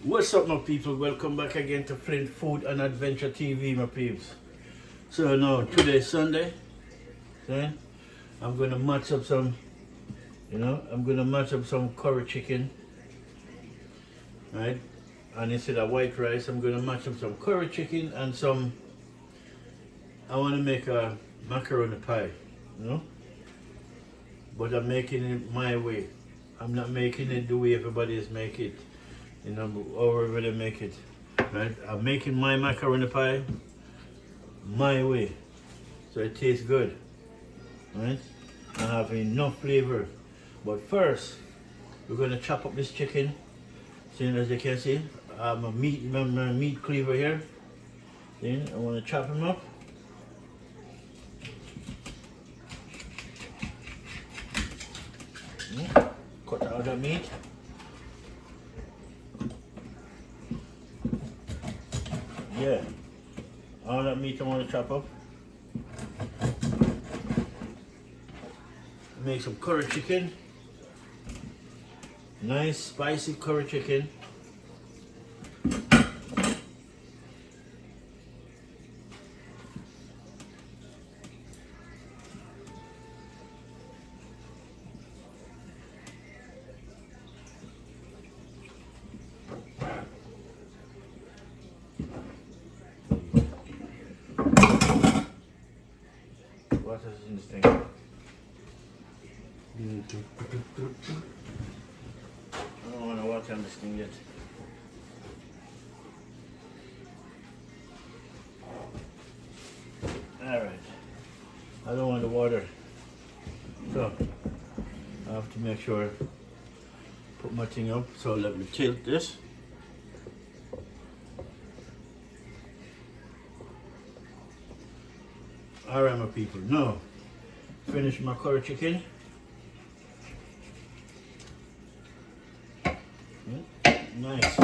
What's up, my people? Welcome back again to Flint Food and Adventure TV, my peeps. So now, today's Sunday. Okay? I'm gonna match up some, curry chicken, right? And instead of white rice, I'm gonna match up some curry chicken and I wanna make a macaroni pie, you know? But I'm making it my way. I'm not making it the way everybody is making it. However they make it, right? I'm making my macaroni pie my way, so it tastes good, right? And have enough flavor. But first, we're gonna chop up this chicken. See, as you can see, I have my meat cleaver here. See, I want to chop them up. Cut out the meat. Yeah, all that meat I want to chop up. Make some curry chicken. Nice spicy curry chicken. What is in this thing? I don't want to watch on this thing yet. Alright. I don't want the water. So I have to make sure put my thing up. So let me tilt this. Alright, my people. Now finish my curry chicken. Nice.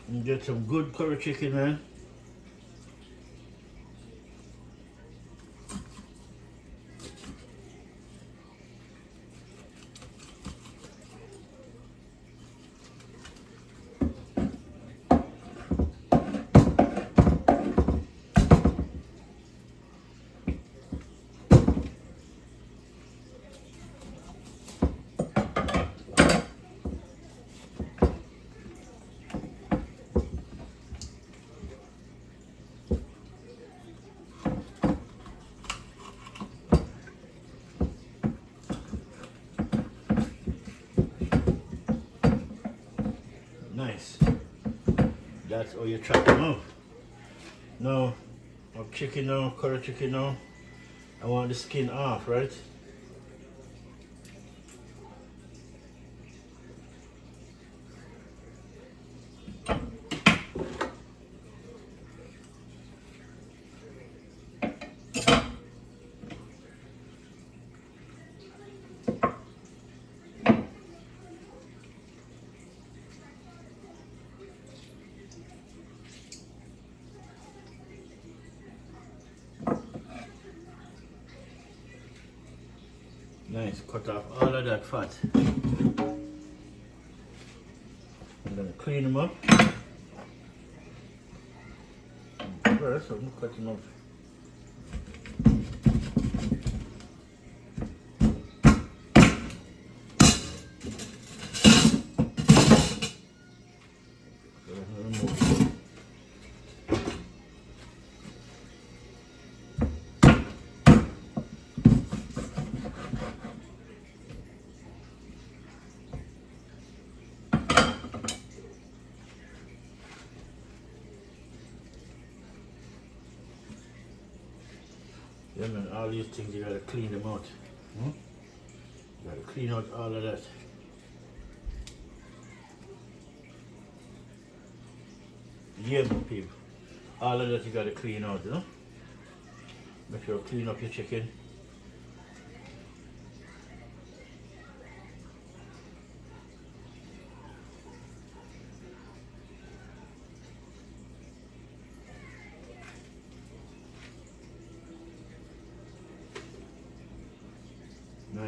And get some good curry chicken, man. Nice. That's how you chop them up. Now, of chicken now, curry chicken now. I want the skin off, right? Nice, cut off all of that fat. I'm gonna clean them up. First, I'm gonna cut them up. Yeah, man, all these things you gotta clean them out. You gotta clean out all of that. Yeah, my people. All of that you gotta clean out, you know? Make sure you clean up your chicken.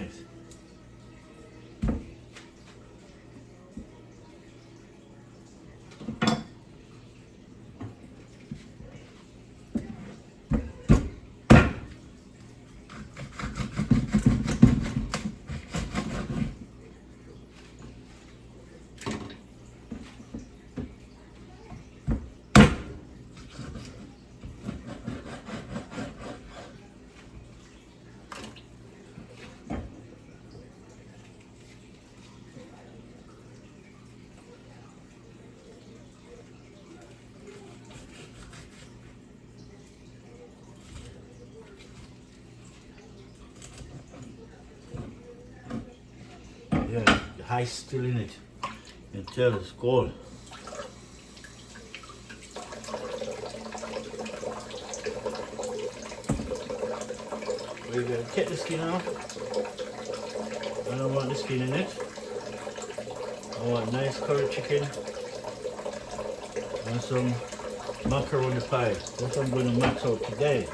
Nice. Yeah, the ice still in it. You can tell it's cold. We're going to take the skin off. I don't want the skin in it. I want nice curry chicken and some macaroni pie. That's what I'm going to max out today.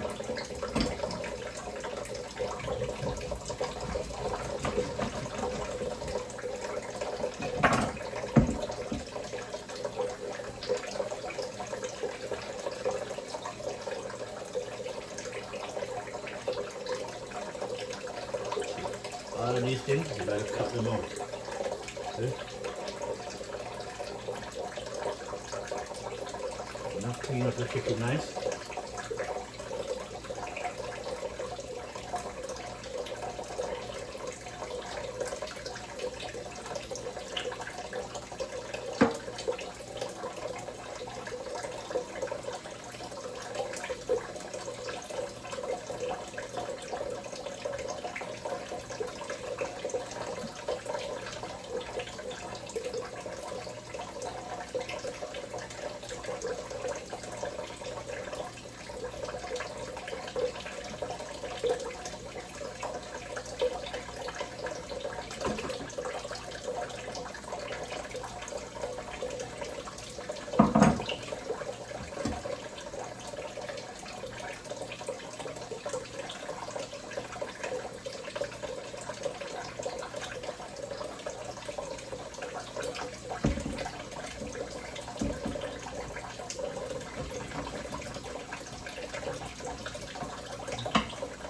All of these things, you gotta cut them out. Okay? Now clean up the chicken nice.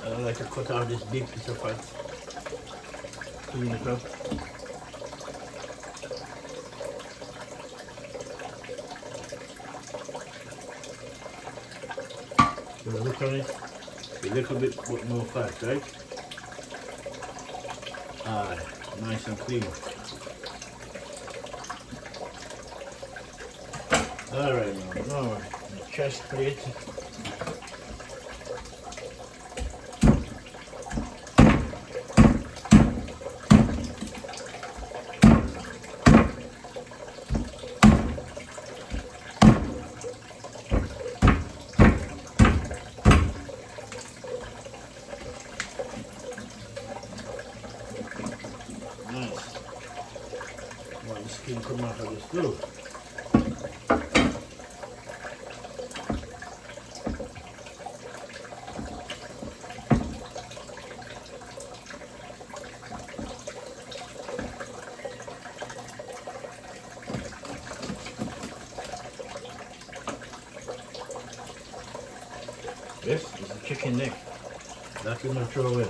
I like to cut out this big piece of fat. Clean it up. So look on it, a little bit more fat, right? Ah, nice and clean. Alright now the chest plate. Nice. Want the skin come out of this too. This is the chicken neck. That's what I'm going to throw away.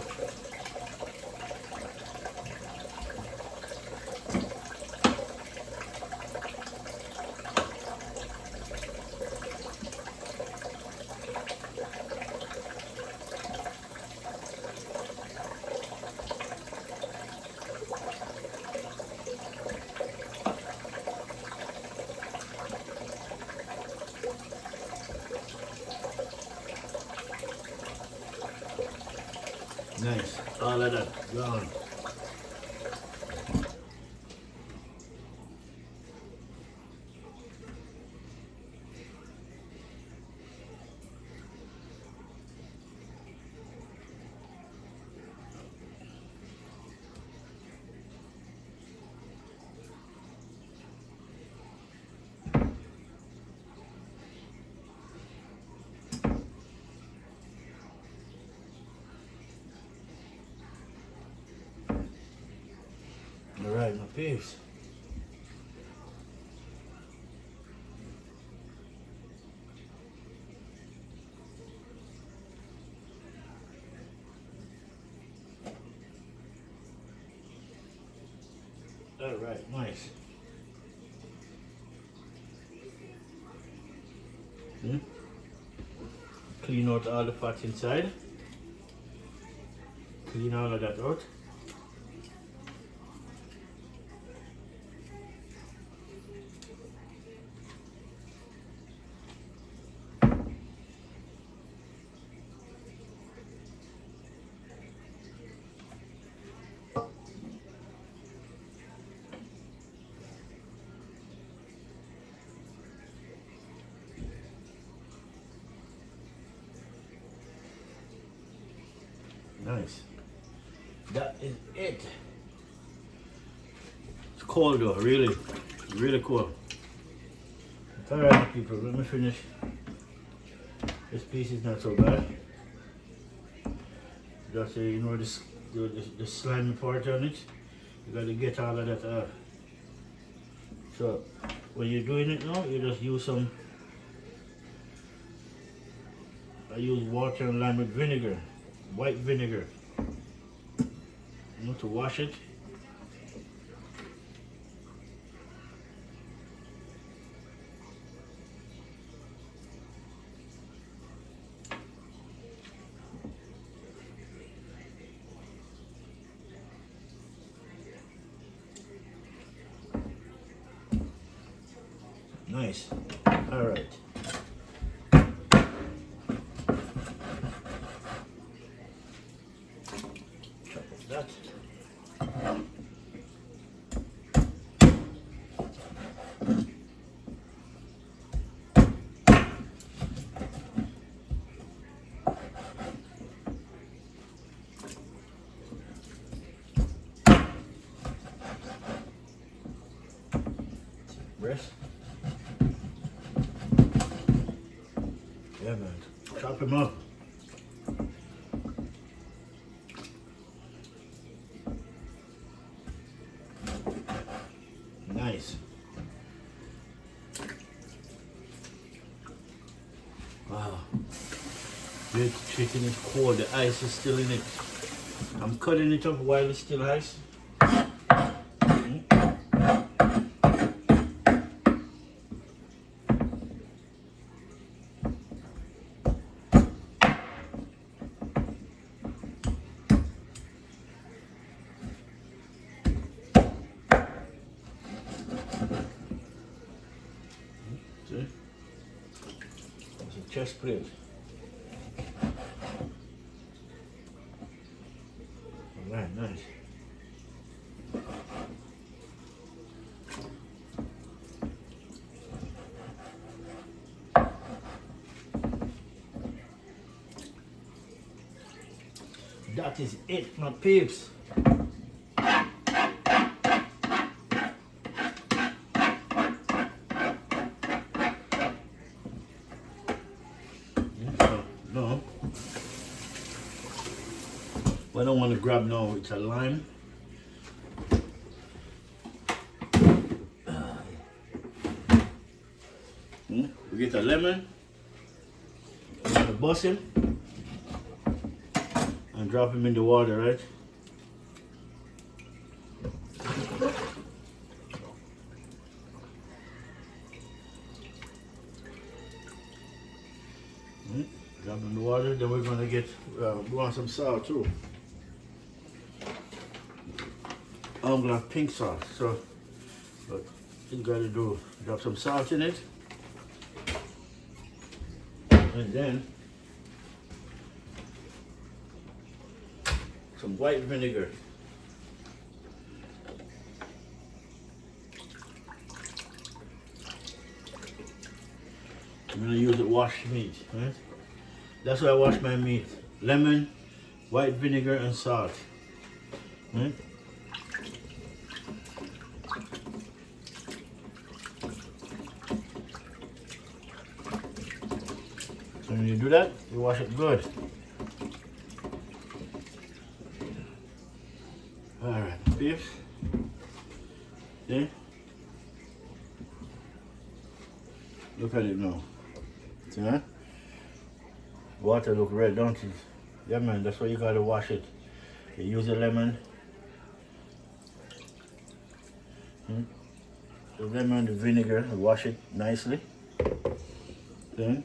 Nice. All of that gone. peeps. All right, nice. Clean out all the fat inside. Clean all of that out. Nice. That is it. It's cold though, really, really cold. Alright people, let me finish. This piece is not so bad. Just you know the slimy part on it. You gotta get all of that off. So when you're doing it now, you just use some. I use water and lime with vinegar, white vinegar, to wash it. Nice. All right. Chop up that. Rest. Yeah, man. Chop him up. Nice. Wow. The chicken is cold. The ice is still in it. I'm cutting it up while it's still ice. See? It's a chest plate. Alright, nice. That is it, my peeps. No. What I don't want to grab now, it's a lime. We get a lemon. I'm gonna bust him and drop him in the water, right? Drop him in the water. Then we're gonna get we want some salt too. I'm gonna have pink sauce, so but you gotta do drop some salt in it, and then some white vinegar. I'm gonna use it wash meat, right? That's why I wash my meat. Lemon, white vinegar, and salt. Right? So when you do that, you wash it good. Alright, peeps. See? Look at it now. See that? Water look red, don't it? Yeah man, that's why you gotta wash it. You use a lemon. The lemon, the vinegar, and wash it nicely. Then,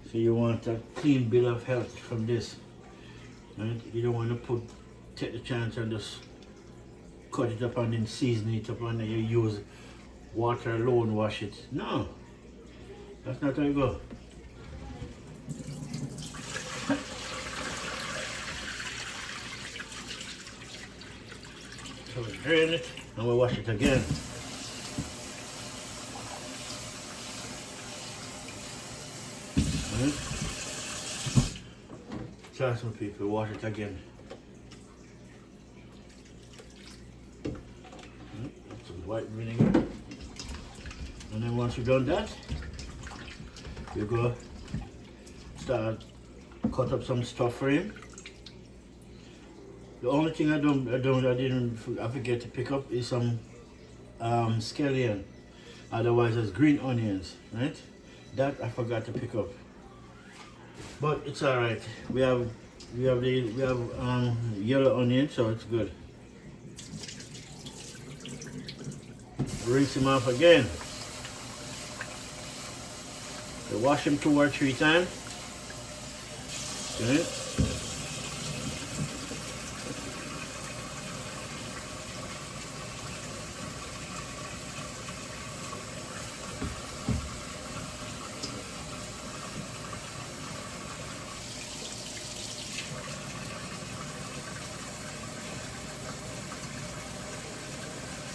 so you want a clean bill of health from this. Right? You don't want to take the chance and just cut it up and then season it up and then you use water alone, wash it. No, that's not how you go. So we drain it and we wash it again. Right? Trust me people, wash it again. Some white vinegar. And then once you've done that, you go start cut up some stuff for him. The only thing I forget to pick up is some scallion. Otherwise, there's green onions, right? That I forgot to pick up. But it's all right. We have yellow onion, so it's good. Rinse him off again. So wash him 2 or 3 times. Okay.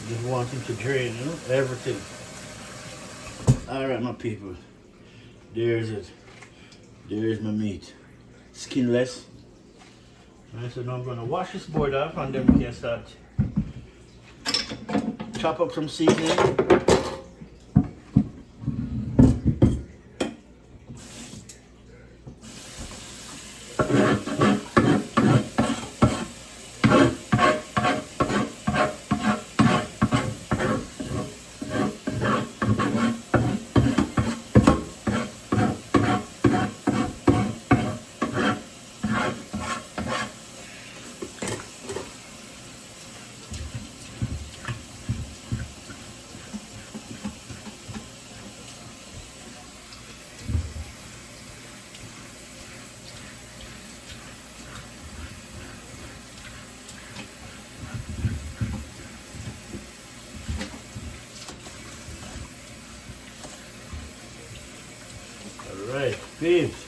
Just want him to drain, you know, everything. All right, my people. There's it. There's my meat. Skinless. All right, so now I'm gonna wash this board off and then we can start. Chop up some seasoning. Alright, peeps.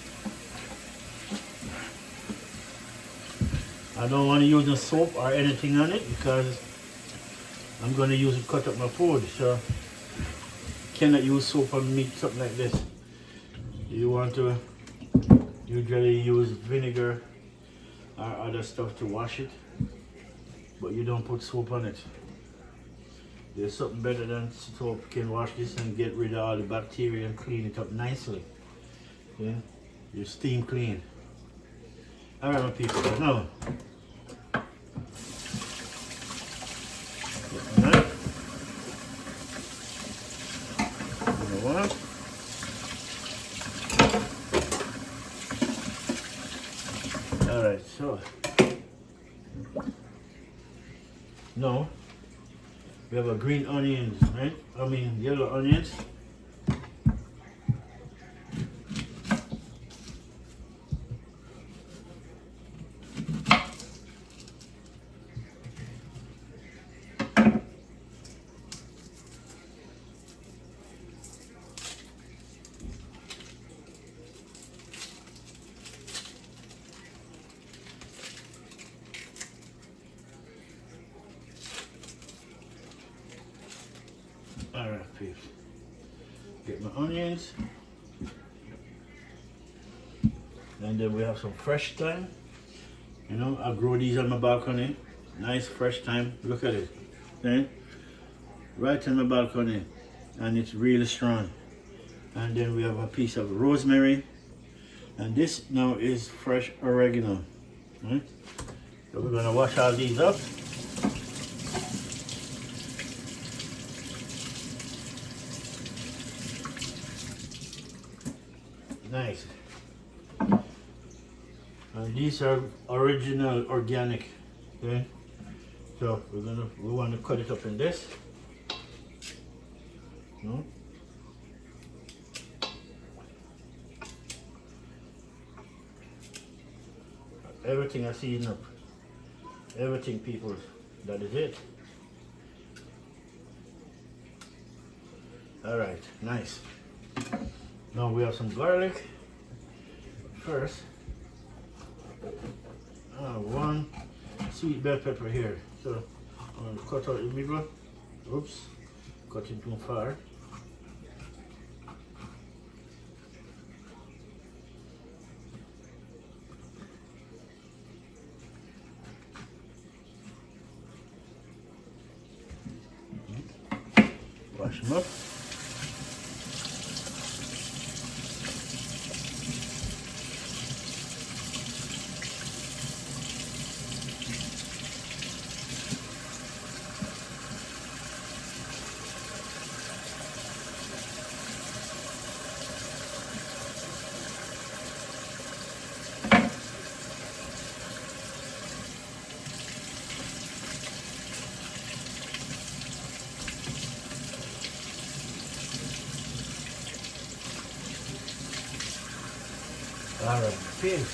I don't want to use no soap or anything on it because I'm going to use it to cut up my food. So cannot use soap on meat, something like this. You want to usually use vinegar or other stuff to wash it, but you don't put soap on it. There's something better than soap. Can wash this and get rid of all the bacteria and clean it up nicely. Yeah, you steam clean. All right, my people. Now, alright. All right, so now we have a green onions, right? I mean yellow onions. Alright, peeps. Get my onions. And then we have some fresh thyme. You know, I grow these on my balcony. Nice fresh thyme. Look at it. Okay? Right on my balcony. And it's really strong. And then we have a piece of rosemary. And this now is fresh oregano. Right? So we're gonna wash all these up. nice. And these are original organic. Okay, so we want to cut it up in this. No? Everything I season up. Everything, people. That is it. Alright, nice. Now we have some garlic. First, one sweet bell pepper here. So I'm going to cut out the middle. Oops, cut it too far. Wash them up. Alright, pigs.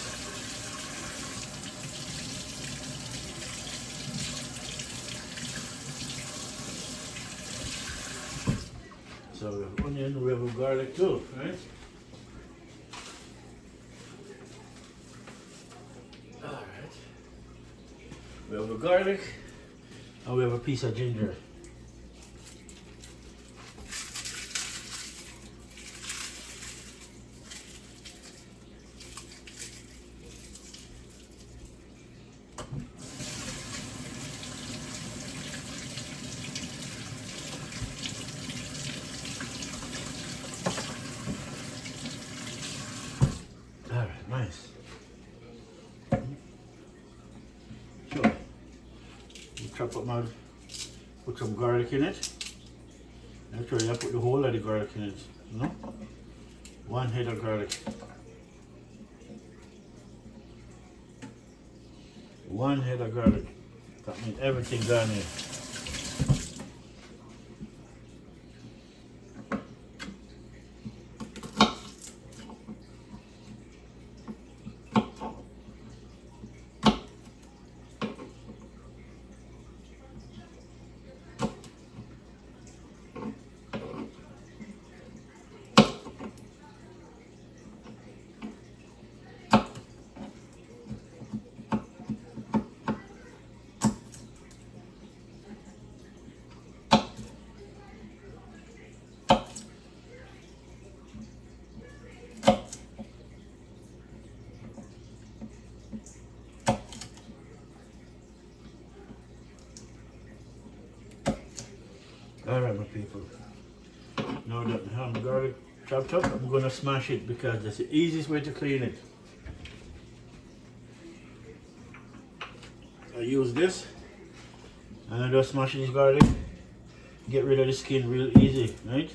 So we have onion, we have garlic too, right? Alright. We have a garlic and we have a piece of ginger. Alright, nice. So, we chop up my, put some garlic in it. Actually, I put the whole of the garlic in it, you know? One head of garlic. One head of garlic. That means everything gone in. Alright, my people. Now that I have the garlic chopped up, I'm going to smash it because that's the easiest way to clean it. I use this and I just smash this garlic. Get rid of the skin real easy, right?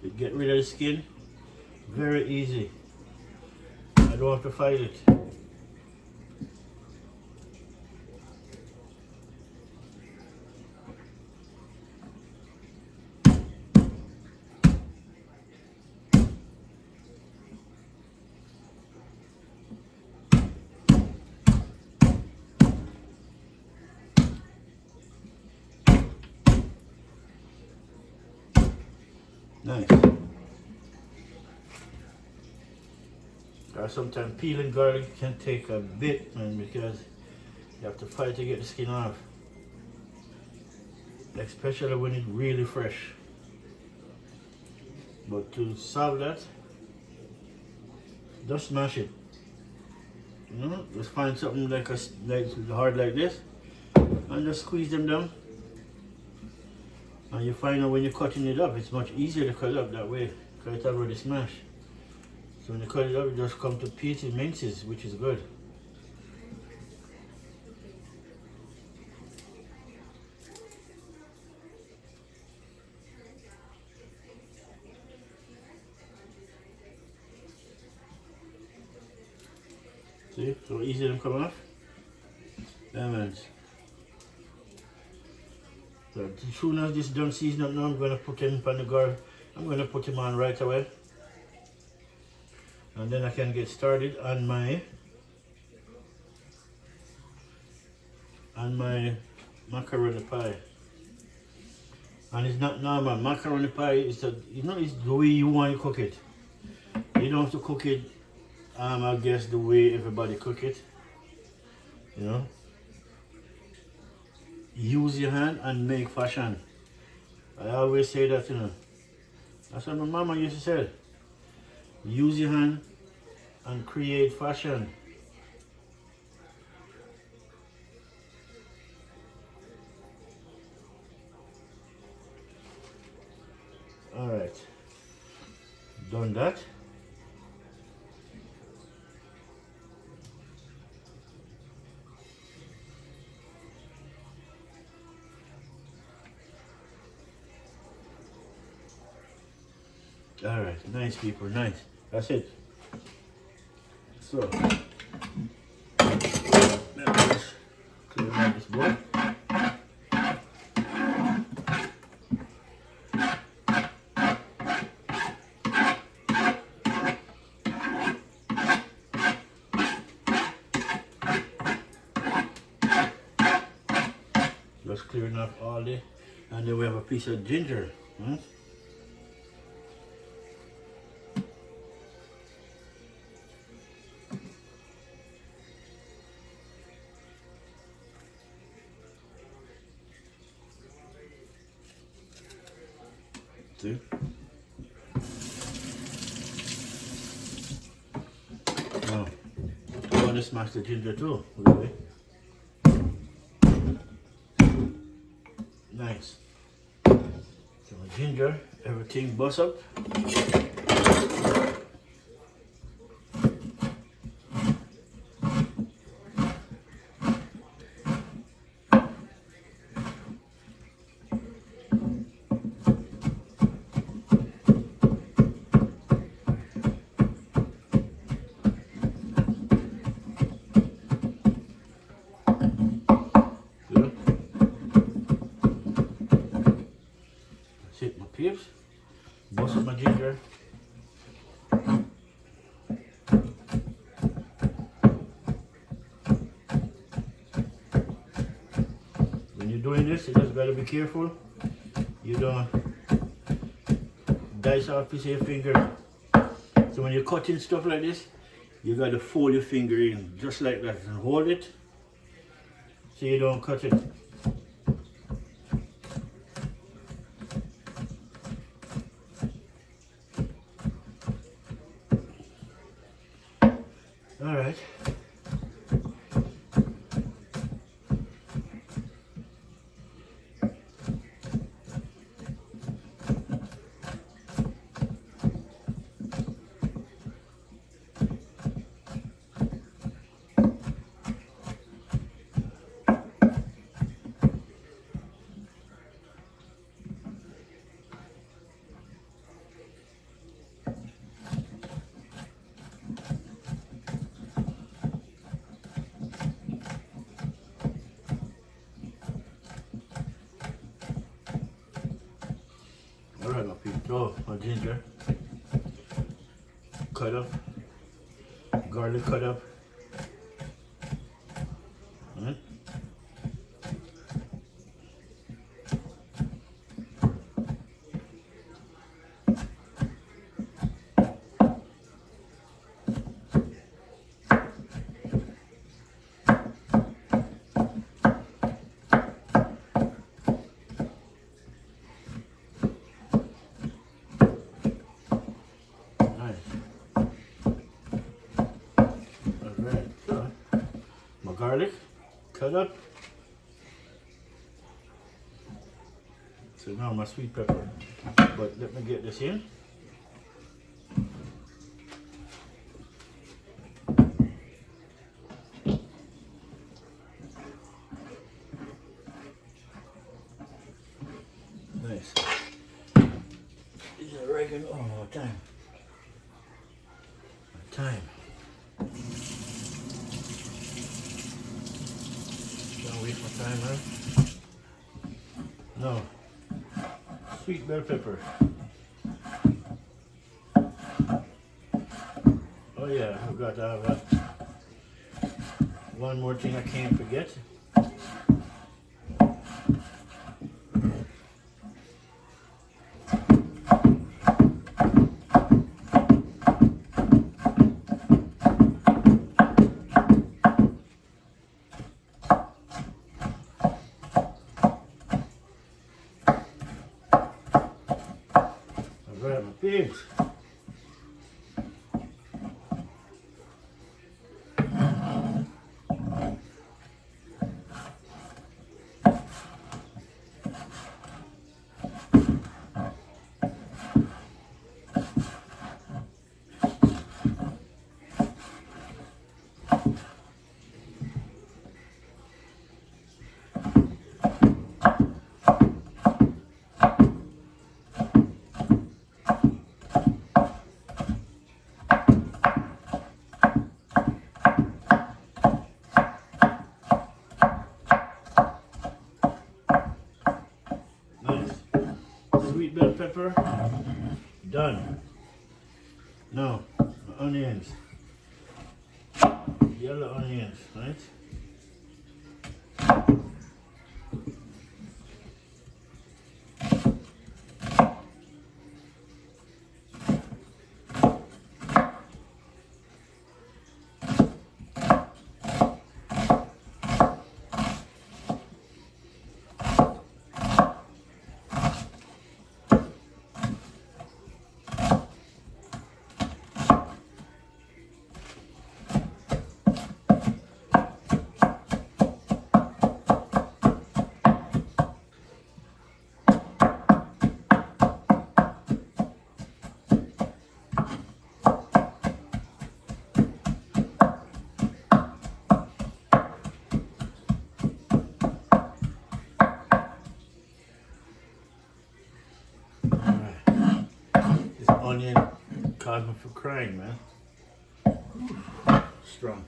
You get rid of the skin very easy. I don't have to fight it. Nice. Or sometimes peeling garlic can take a bit, man, because you have to fight to get the skin off. Especially when it's really fresh. But to solve that, just smash it. You know, just find something like hard like this and just squeeze them down. And you find out when you're cutting it up, it's much easier to cut it up that way because it's already smashed. So when you cut it up, it just comes to pieces, minces, which is good. See, so easy them come off. Man. So as soon as this done season up now, I'm gonna put him on the grill. I'm gonna put him on right away. And then I can get started on my macaroni pie. And it's not normal. Macaroni pie is it's the way you want to cook it. You don't have to cook it I guess the way everybody cook it. You know. Use your hand and make fashion. I always say that, you know. That's what my mama used to say. Use your hand and create fashion. Alright. Done that. Alright, nice people, nice. That's it. So, let me just clear out this bowl. Just clearing up all the, and then we have a piece of ginger. See? Now, I want to smash the ginger too, really. Nice. So ginger, everything bust up. Peeps, bust up my ginger. When you're doing this, you just gotta be careful. You don't dice off a piece of your finger. So when you're cutting stuff like this, you gotta fold your finger in just like that and hold it so you don't cut it. All right. Alright, my people, my ginger cut up, garlic cut up. Garlic cut up. So now my sweet pepper, but let me get this in. Nice. This is oregano. Oh, thyme. Thyme. Thyme, man. No. Sweet bell pepper. Oh yeah, I forgot to have one more thing I can't forget. Alright, my pigs. Nice. Sweet bell pepper. Done. Now, onions. Yellow onions, right? Onion caught me for crying, man. Strong.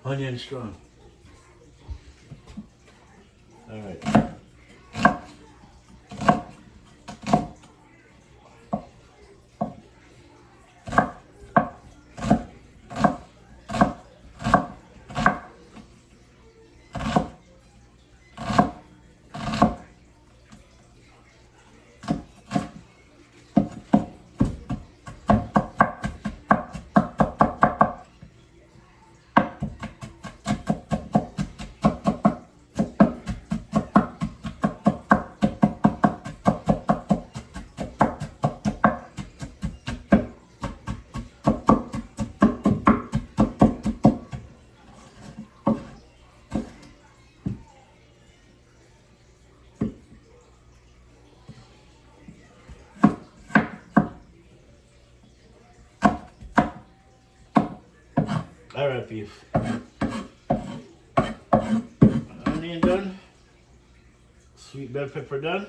Onion strong. Alright. Alright, beef. Onion done. Sweet bell pepper done.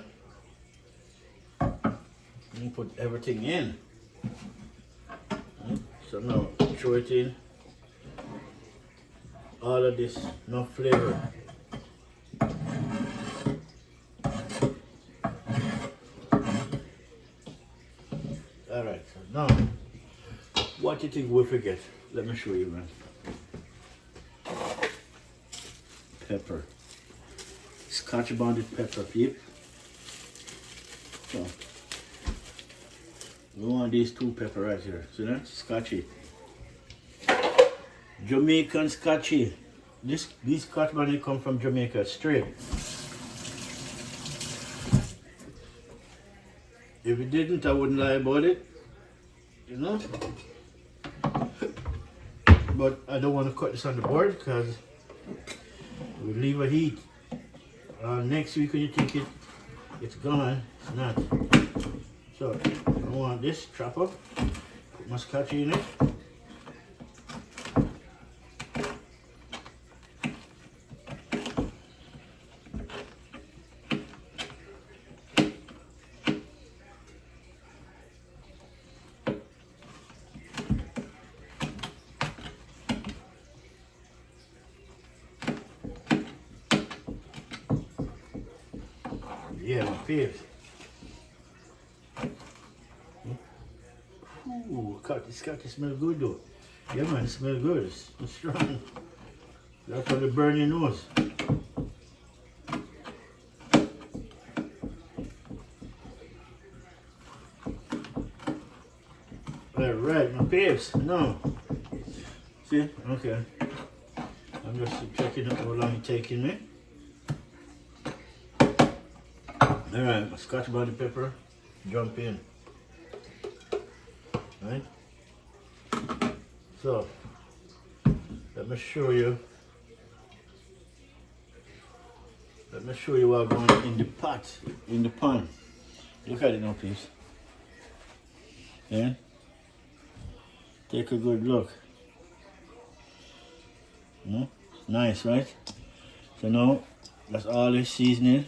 And put everything in. So now throw it in. All of this, no flavor. Alright, so now what do you think we forget? Let me show you, man. Pepper. Scotch bonded pepper, peep. So we want these two pepper right here. See that? Scotchy. Jamaican Scotchy. These Scotch bonnet come from Jamaica straight. If it didn't, I wouldn't lie about it. You know? But I don't want to cut this on the board because we leave a heat. Next week when you think it's gone, it's not. So I want this chop up, put my scotch in it. Yeah, my peeps. Ooh, this cut smells good though. Yeah man, it smells good. It's strong. That's how they burn your nose. Alright, my peeps. No. See? Okay. I'm just checking out how long it's taking me. Alright, my scotch bonnet pepper. Jump in. Right? So, let me show you. Let me show you what's going in the pot, in the pan. Look at it now, please. Yeah? Take a good look. Nice, right? So now, that's all the seasoning.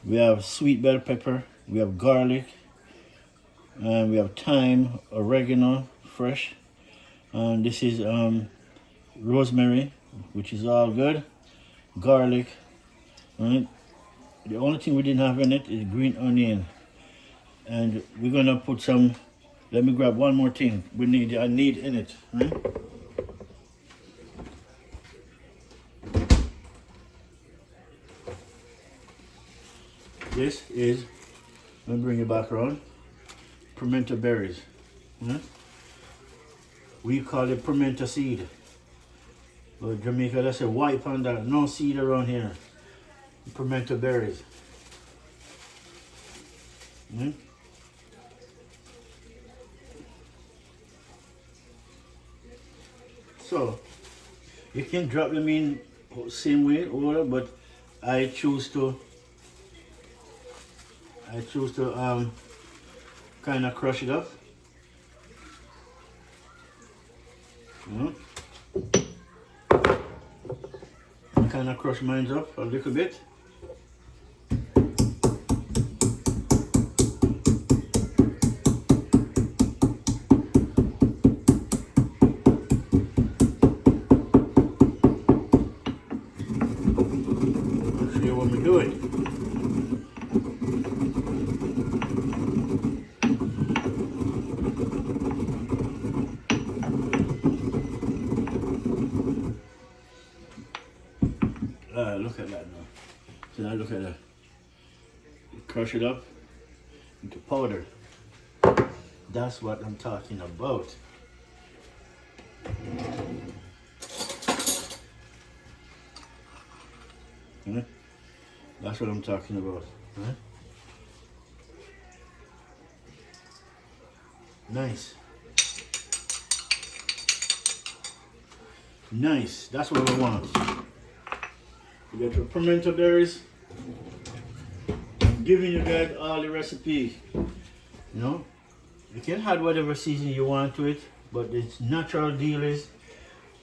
We have sweet bell pepper, we have garlic, and we have thyme, oregano, fresh. And this is rosemary, which is all good. Garlic, right? The only thing we didn't have in it is green onion. And we're gonna put some, let me grab one more thing I need in it, right? This is, let me bring it back around, pimento berries. Right? We call it pimento seed. But Jamaica, that's a white panda, no seed around here. Pimento berries. So, you can drop them in same way, order, but I choose to kind of crush it up. I kind of crush mine up a little bit. Let's see what we're doing. Look at that now. So now look at that. You crush it up into powder. That's what I'm talking about. That's what I'm talking about. Nice. Nice. That's what I want. You get your pimento berries. I'm giving you guys all the recipe. You can add whatever seasoning you want to it, but the natural deal is,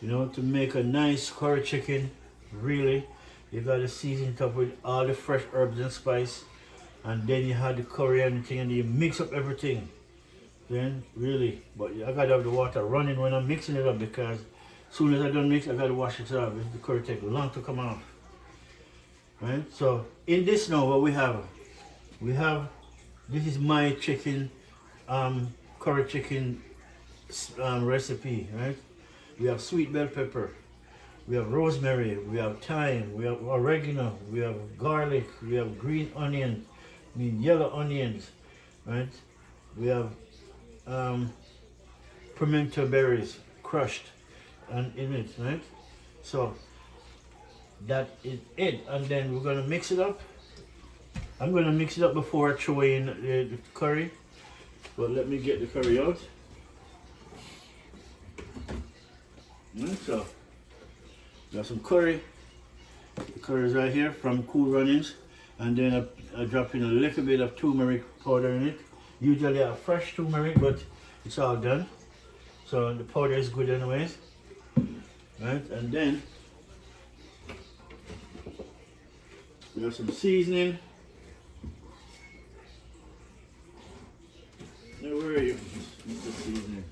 to make a nice curry chicken, really, you gotta season it up with all the fresh herbs and spice, and then you have the curry and the thing, and you mix up everything. Then, really, but I gotta have the water running when I'm mixing it up, because as soon as I done mix, I gotta wash it off. The curry takes long to come off. Right? So in this now, what we have, this is my chicken, curry chicken recipe, right? We have sweet bell pepper, we have rosemary, we have thyme, we have oregano, we have garlic, we have green onions, yellow onions, right? We have pimento berries crushed and in it, right? So that is it, and then we're gonna mix it up. I'm gonna mix it up before I throw in the curry, but let me get the curry out. So got some curry. The curry is right here from Cool Runnings, and then I drop in a little bit of turmeric powder in it. Usually I have fresh turmeric, but it's all done, so the powder is good anyways, right? And then we have some seasoning. Now, where are you? Mr. Seasoning.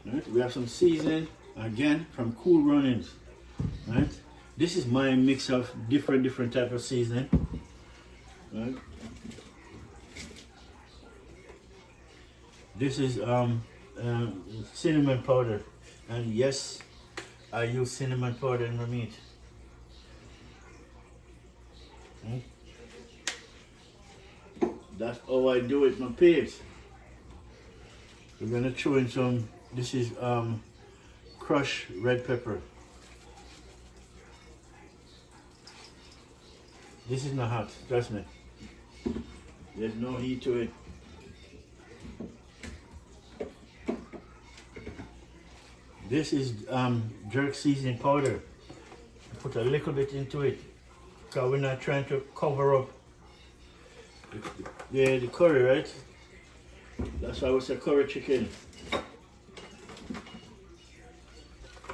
Right, we have some seasoning again from Cool Runnings. Right, This is my mix of different type of seasoning. Right? This is cinnamon powder, and yes, I use cinnamon powder in my meat. That's how I do it, my peeps. We're gonna throw in some. This is crushed red pepper. This is not hot, trust me. There's no heat to it. This is jerk seasoning powder. Put a little bit into it, because we're not trying to cover up the curry, right? That's why we say curry chicken.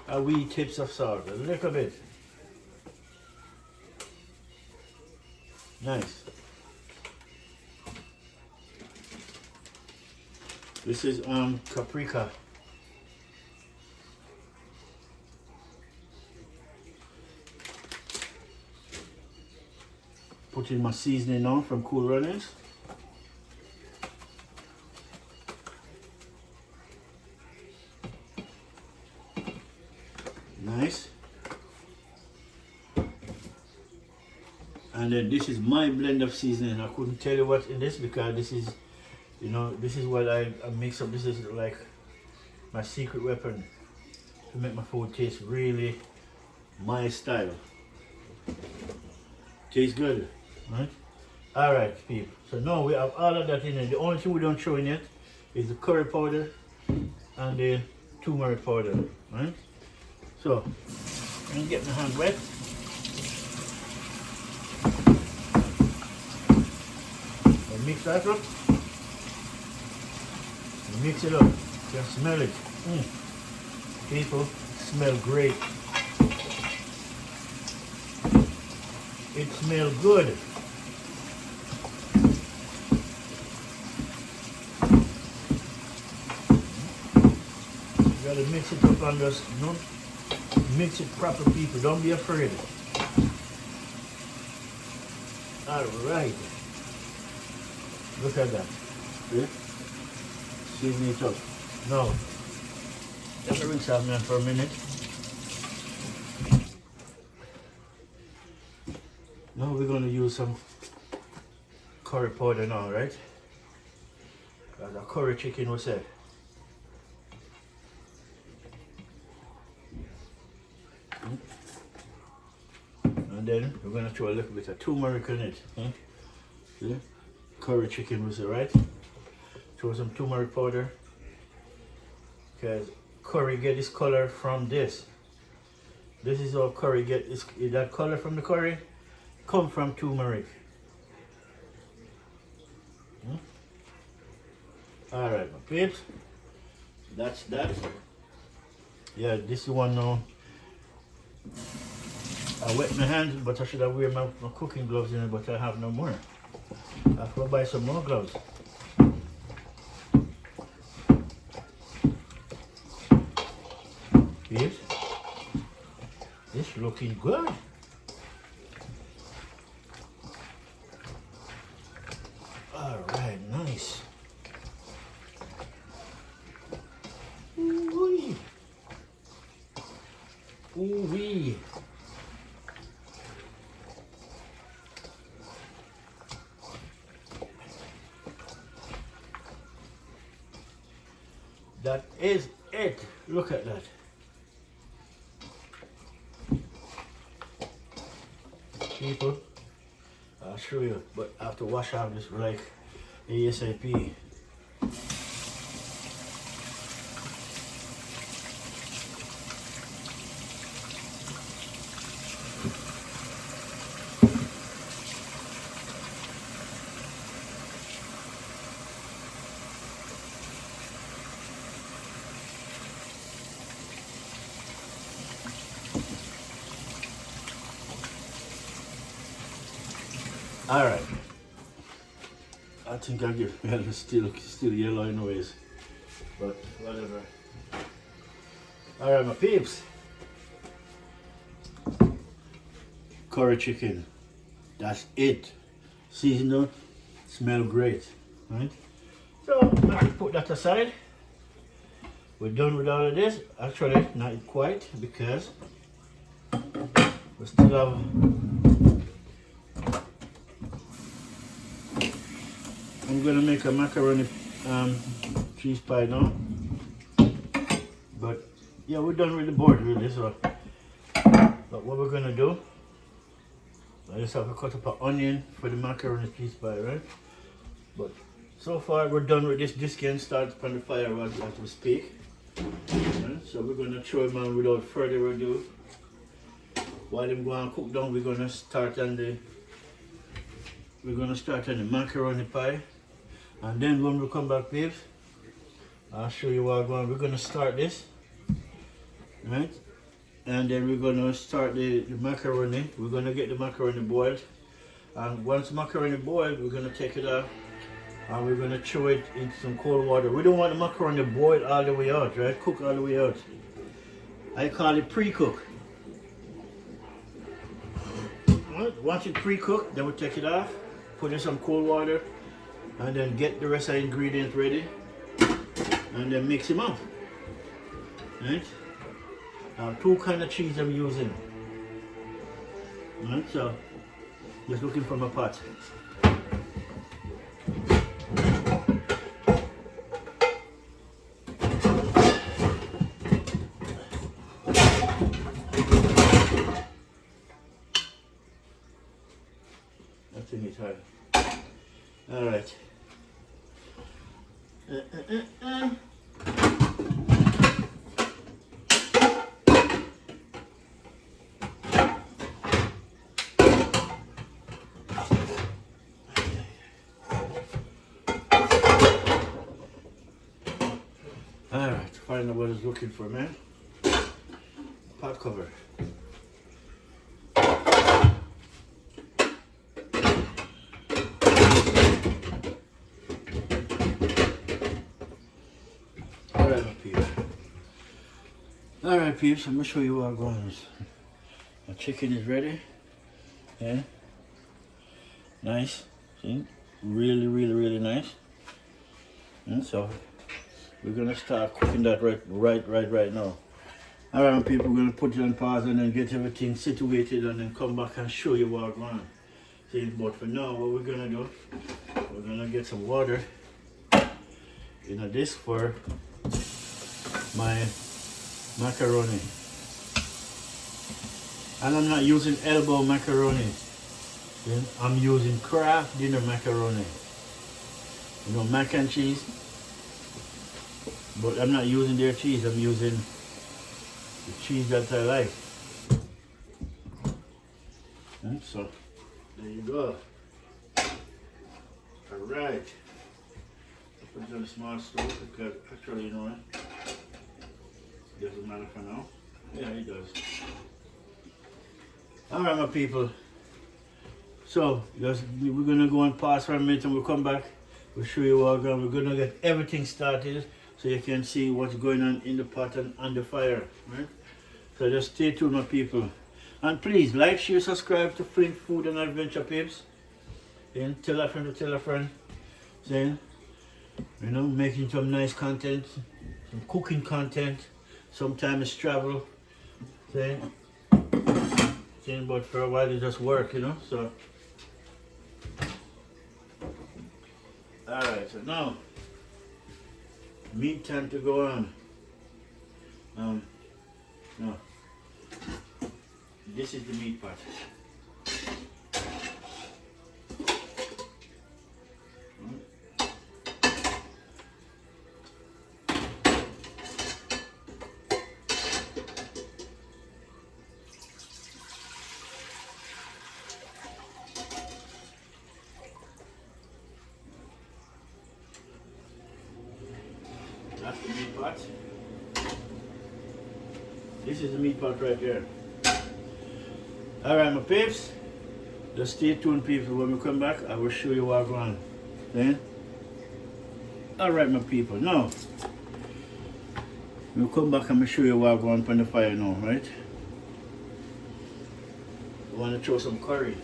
A wee tips of salt, a little bit. Nice. This is paprika. Put in my seasoning on from Cool Runnings. Nice. And then this is my blend of seasoning. I couldn't tell you what's in this because this is, you know, this is what I mix up. This is like my secret weapon to make my food taste really my style. Tastes good, right? All right, people. So now we have all of that in there. The only thing we don't throw in yet is the curry powder and the turmeric powder, right? So I'm gonna get my hand wet. And mix that up. And mix it up. You can smell it. People, it smells great. It smells good. You gotta mix it up on this, you know? Mix it proper, people. Don't be afraid. Alright. Look at that. See? Season it up. Now, let me rinse out now for a minute. Now we're going to use some curry powder now, right? As a curry chicken we say. And then we're going to throw a little bit of turmeric in it. See? Curry chicken we say, right? Throw some turmeric powder. Because curry get its color from this. This is how curry get its, that color from the curry come from turmeric. Alright, my peeps. That's that. Yeah, this is one now. I wet my hands, but I should have wear my cooking gloves in it, but I have no more. I have to buy some more gloves. Peeps, this looking good. Alright, nice. Ooh-wee. Ooh-wee. That is it. Look at that. People, I'll show you, but I have to wash out this like ASAP. All right. I think I'll give still yellow anyways, but whatever. All right, my peeps. curry chicken. That's it. Seasonal, smell great, right? So let's put that aside. We're done with all of this. Actually, not quite, because we still have I'm gonna make a macaroni cheese pie now. But yeah, we're done with the board really. So, but what we're gonna do, I just have to cut up an onion for the macaroni cheese pie, right? But so far we're done with this. This can start on the fire as we speak. Right? So we're gonna throw them on without further ado. While them go and cook down, we're gonna start on the macaroni pie. And then when we come back, babes, I'll show you what we're gonna start this, right? And then we're gonna start the macaroni. We're gonna get the macaroni boiled, and once the macaroni boiled, we're gonna take it off and we're gonna throw it into some cold water. We don't want the macaroni boiled all the way out, right? Cook all the way out. I call it pre-cook. Right? Once it's pre-cooked, then we take it off, put in some cold water, and then get the rest of the ingredients ready, and then mix them up. Right? Two kind of cheese I'm using. Right? So, just looking for my pot. That's in it hard. All right. All right, find out what it's looking for, man. Pot cover. Alright peeps, I'm gonna show you what I'm going. My chicken is ready. Yeah. Nice. See? Really nice. And so we're gonna start cooking that right now. Alright my people, we're gonna put it on pause and then get everything situated and then come back and show you what I'm going. See, but for now what we're gonna do, we're gonna get some water in this for my macaroni, and I'm not using elbow macaroni. I'm using Kraft dinner macaroni. You know, mac and cheese, but I'm not using their cheese. I'm using the cheese that I like. And so there you go. All right. Put it on a small stove because actually, you know what? Doesn't matter for now. Yeah, it does. Alright my people. So we're gonna go and pause for a minute and we'll come back. We'll show you what we're gonna get everything started so you can see what's going on in the pot and on the fire. Right? So just stay tuned my people. And please like, share, subscribe to Flint Food and Adventure Peeps. And tell a friend to tell a friend. Saying, you know, making some nice content, some cooking content. Sometimes travel, saying, but for a while it just work, you know. So, all right. So now, meat time to go on. No, this is the meat part. That's the meat pot. This is the meat pot right here. Alright my peeps, just stay tuned peeps. When we come back I will show you what I'm going. Then alright my people, now we'll come back and I'll show you what I'm going on the fire now, right? want to throw some curry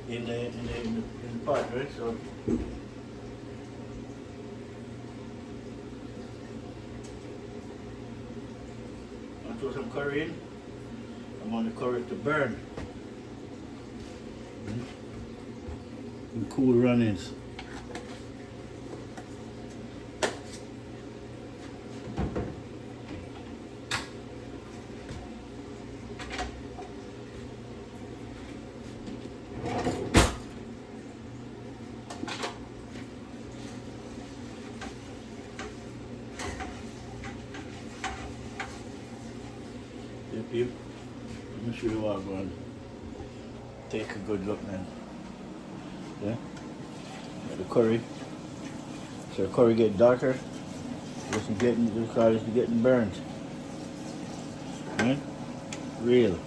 in the pot, right? So I'll throw some curry in. I want the curry to burn. And cool runnings. Yep. Let me show you what I'm going to take a good look, man. Yeah? The curry. So the curry get darker. It's getting burnt. Right? Real.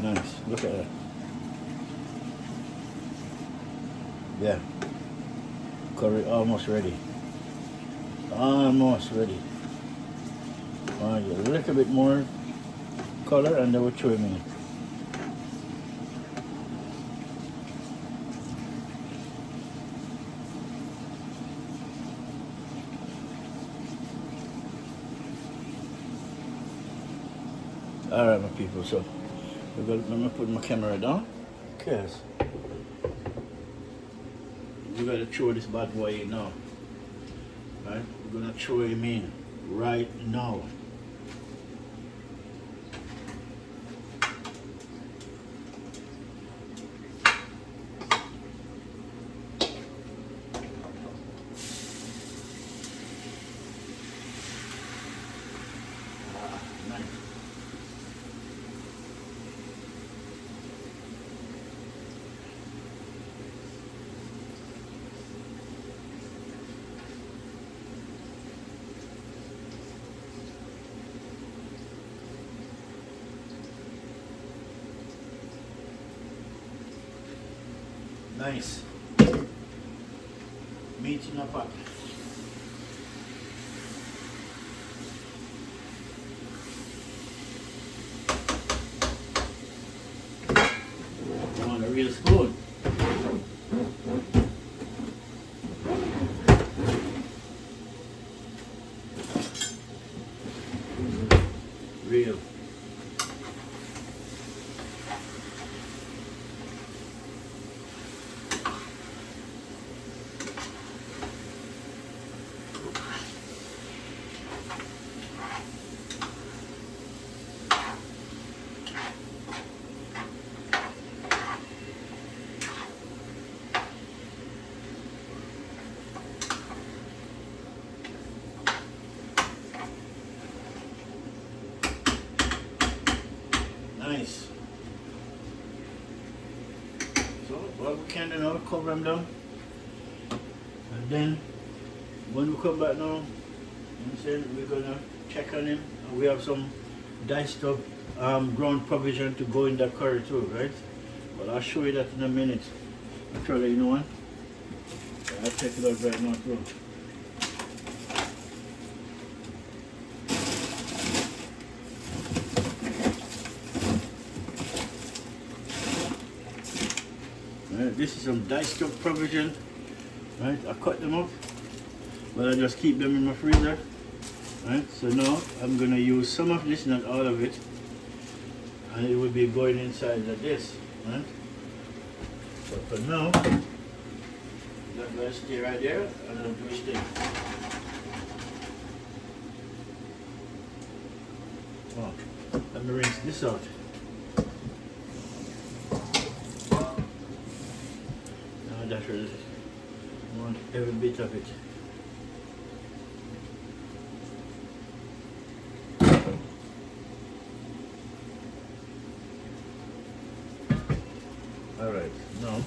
Nice. Look at that. Yeah. Curry almost ready. Almost ready. A little bit more color and then we'll throw him in. Alright, my people, so I'm gonna put my camera down because we're gonna throw this bad boy in now. Right? We're gonna throw him in right now. Nice. Nice. Meat in a pot. You want a real spoon? Real. Nice. So what we can do now, cover them down. And then when we come back now, we're gonna check on him. And we have some diced up ground provision to go in that curry too, right? But I'll show you that in a minute. Actually, you know what? I'll check it out right now too. Right, this is some diced up provision. Right, I cut them up, but I just keep them in my freezer. Right, so now I'm gonna use some of this, not all of it, and it will be going inside of this. Right. So for now, that's gonna stay right there, and I'll do it. Oh, let me rinse this out. That's really, I want every bit of it. All right, now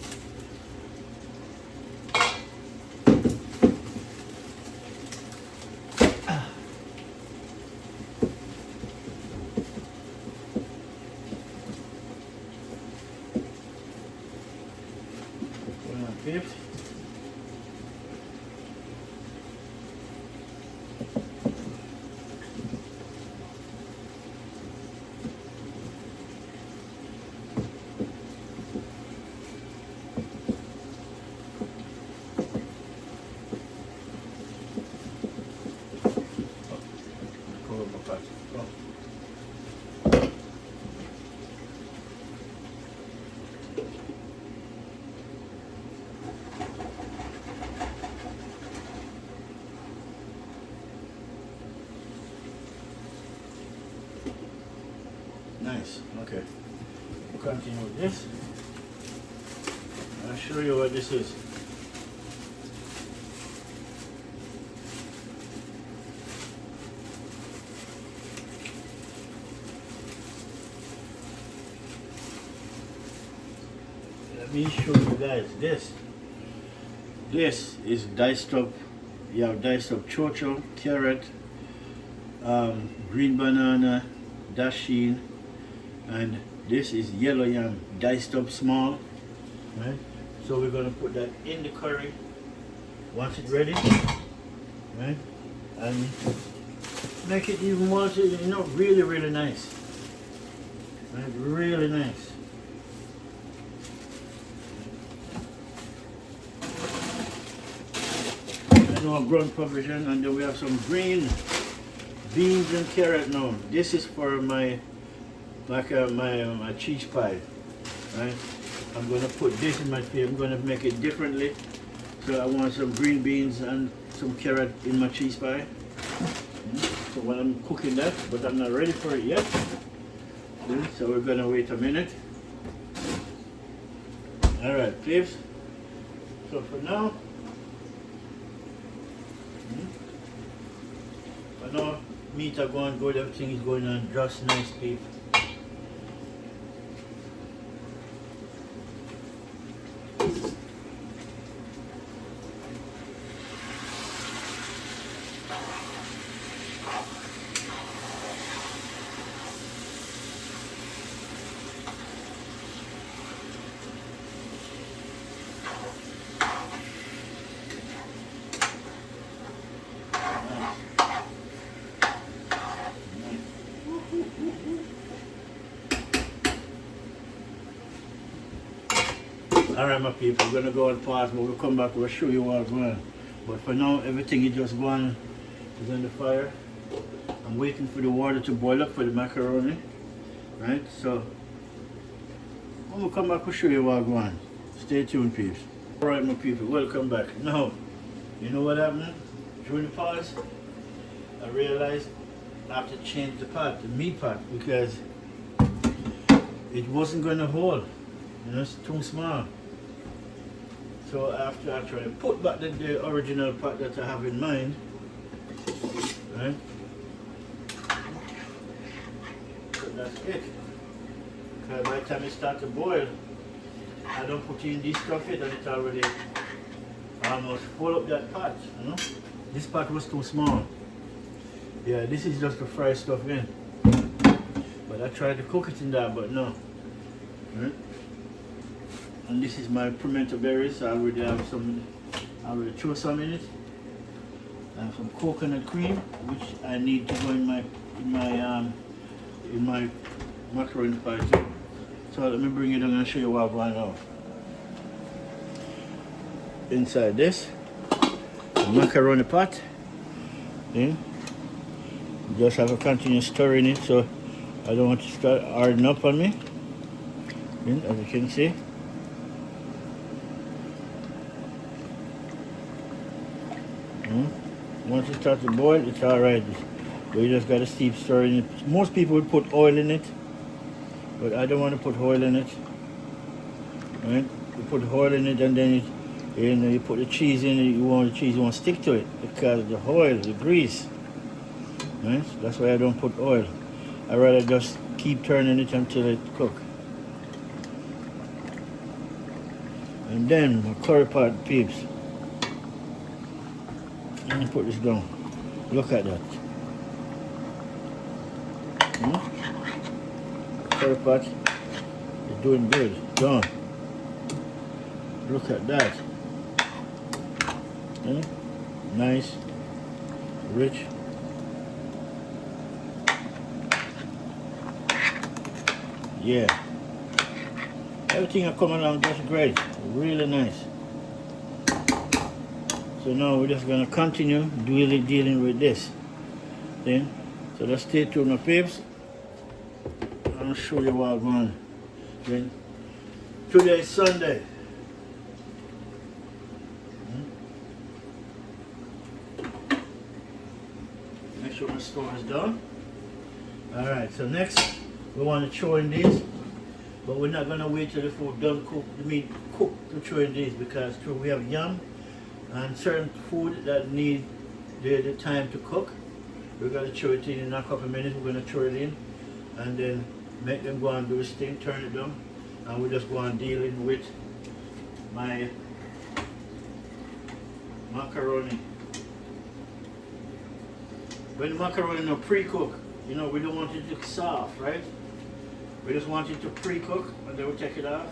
peeps. Nice. Okay. Continue with this. I'll show you what this is. Let me show you guys this. This is diced up. You have diced up chocho, carrot, green banana, dasheen, and this is yellow yam diced up small, right? So we're gonna put that in the curry once it's ready, right? And make it even more, you know, really nice, right? Really nice. And our ground provision, and then we have some green beans and carrot now. This is for my my cheese pie, right? I'm gonna put this in my pie. I'm gonna make it differently. So I want some green beans and some carrot in my cheese pie. So when I'm cooking that, but I'm not ready for it yet. So we're gonna wait a minute. All right, please. So for now, meat are going good. Everything is going on just nice, people. Alright my people, we're gonna go on pause, but we'll come back, we'll show you what's going on. But for now, everything is just going, is on the fire. I'm waiting for the water to boil up for the macaroni. Right, so when we come back, we'll show you what's going on. Stay tuned, peeps. Alright my people, welcome back. Now, you know what happened? During the pause, I realized I have to change the pot, the meat pot, because it wasn't gonna hold. You know, it's too small. So after I try to put back the original pot that I have in mind, right? So that's it. Because by the time it starts to boil, I don't put in this stuff yet, and it's already almost full up that pot, you know? This pot was too small. Yeah, this is just to fry stuff in. But I tried to cook it in that, but no. Right? And this is my pimento berries. I already have some, I already threw some in it. I have some coconut cream, which I need to go in my macaroni pie too. So let me bring it. I'm gonna show you what I've run out. Inside this, the macaroni pot. Then just have a continuous stir in it, so I don't want to start hardening up on me. Then, as you can see. Once it starts to boil, it's alright. But you just gotta keep stirring it. Most people would put oil in it, but I don't want to put oil in it. Right? You put oil in it, and then you put the cheese in it. You want the cheese, you want to stick to it because the oil, the grease. Right? That's why I don't put oil. I rather just keep turning it until it cooks. And then my curry pot, peeps. Let me put this down. Look at that. Curry pot is doing good. Done. Look at that. Eh? Nice, rich. Yeah, everything are coming along just great. Really nice. So now we're just gonna continue dealing with this thing. So let's stay tuned, my peeps. I'll show you what I'm going. Then today is Sunday. Make sure my stove is done. Alright, so next we want to throw in these, but we're not gonna wait till the food done cook, the meat cooked to throw in these, because we have yam and certain food that need the time to cook. We're gonna throw it in a couple of minutes. We're gonna throw it in and then make them go and do this thing, turn it down, and we just go on dealing with my macaroni. When the macaroni is pre-cook, you know, we don't want it to look soft, right? We just want it to pre-cook, and then we take it off.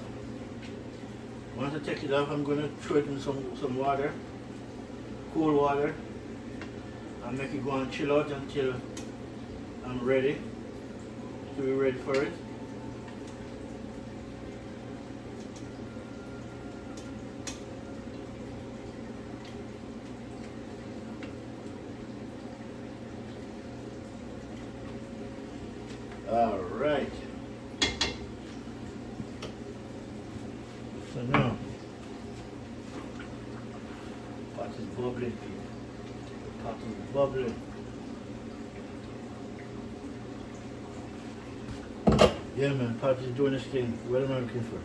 Once I take it off, I'm going to throw it in some water, cool water, and make it go and chill out until I'm ready. So we're ready for it. All right. So now, pot is bubbling, people. The pot is bubbling. Yeah, man, pot is doing this thing. What am I looking for?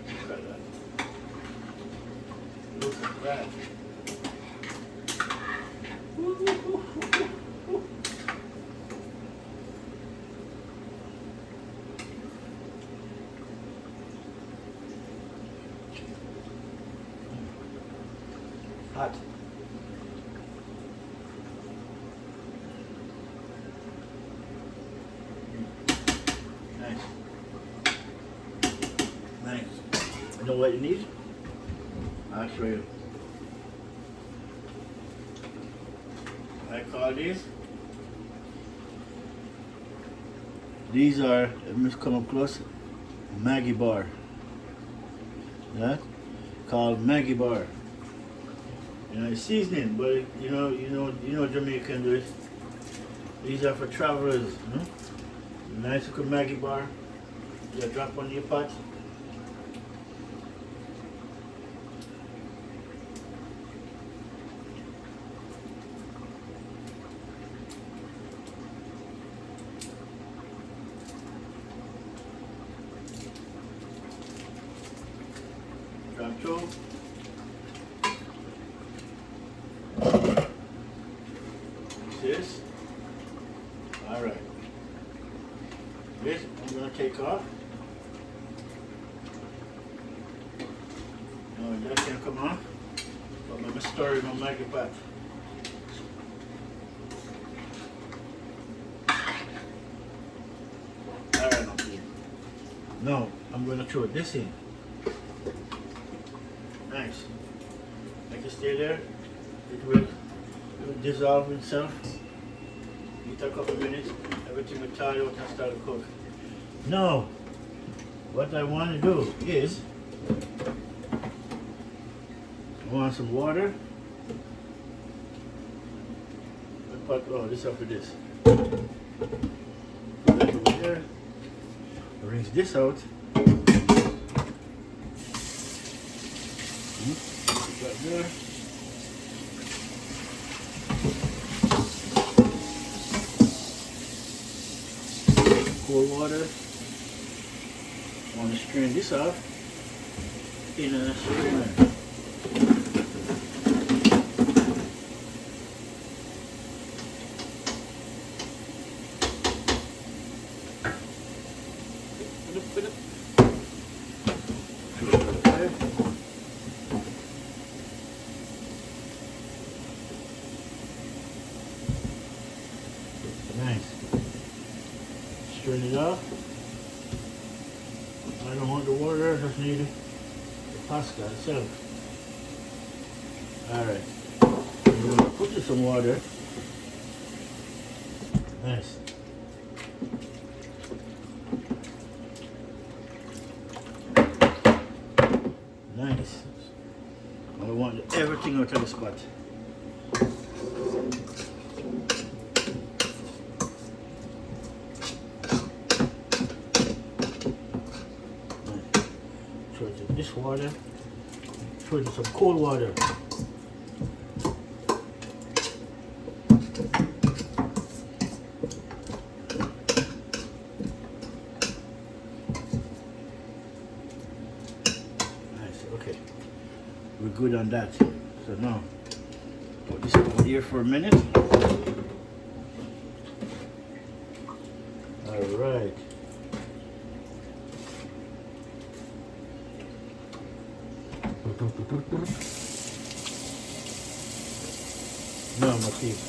Look at that. Look at that. Hot. Nice. Nice. You know what you need? I'll show you. I call these are, let me come up close, Maggie bar. Yeah? Called Maggie bar. You know, it's seasoning, but you know Jamaican do it. These are for travelers. Nice little Maggie bar. You drop on your pot. Drop two. This. All right. This I'm gonna take off. No, that can't come off. But I'm gonna stir in my Maggie pot. All right, now I'm gonna throw this in. Nice. Like it stay there. It will dissolve itself. Wait a couple minutes, everything will thaw out and start to cook. Now, what I want to do is, I want some water. Oh, this up with this. Put that over there. Rinse this out. Right there. Cold water. I want to strain this off in a strainer. Nice. Strain it off. I don't want want the water, I just need the pasta itself. Alright. I'm going to put in some water. Nice. Nice. I want everything out of the spot. Throw it in this water. Throw it in some cold water. Okay, we're good on that. So now, put this over here for a minute. All right. Now, my teeth.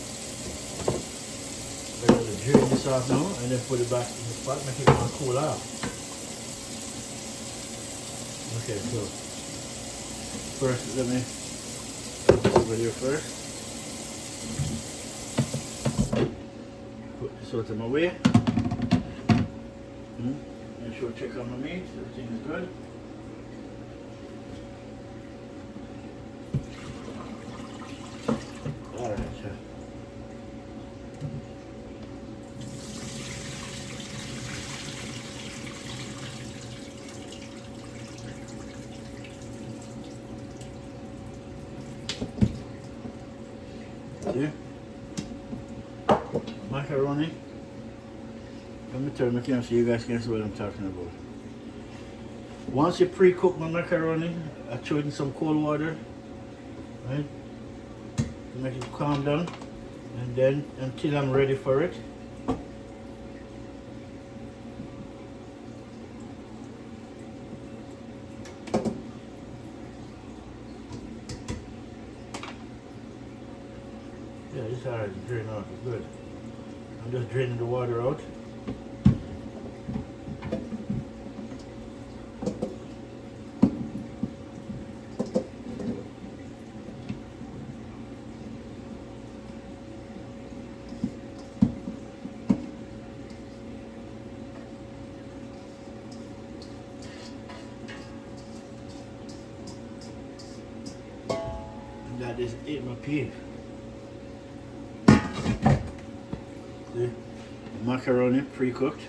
I'm going to drain this off now and then put it back in the pot, make it more cool off. Okay, so first, let me put this over here first. Put this out of my way. Make sure check on my meat. Everything is good. All right, sir. See? Macaroni. Let me turn my camera so you guys can see what I'm talking about. Once you pre-cook my macaroni, I throw it in some cold water, right? To make it calm down, and then until I'm ready for it. Yeah, it's alright to drain out, it's good. I'm just draining the water out. And that is it, my peas. The macaroni pre-cooked.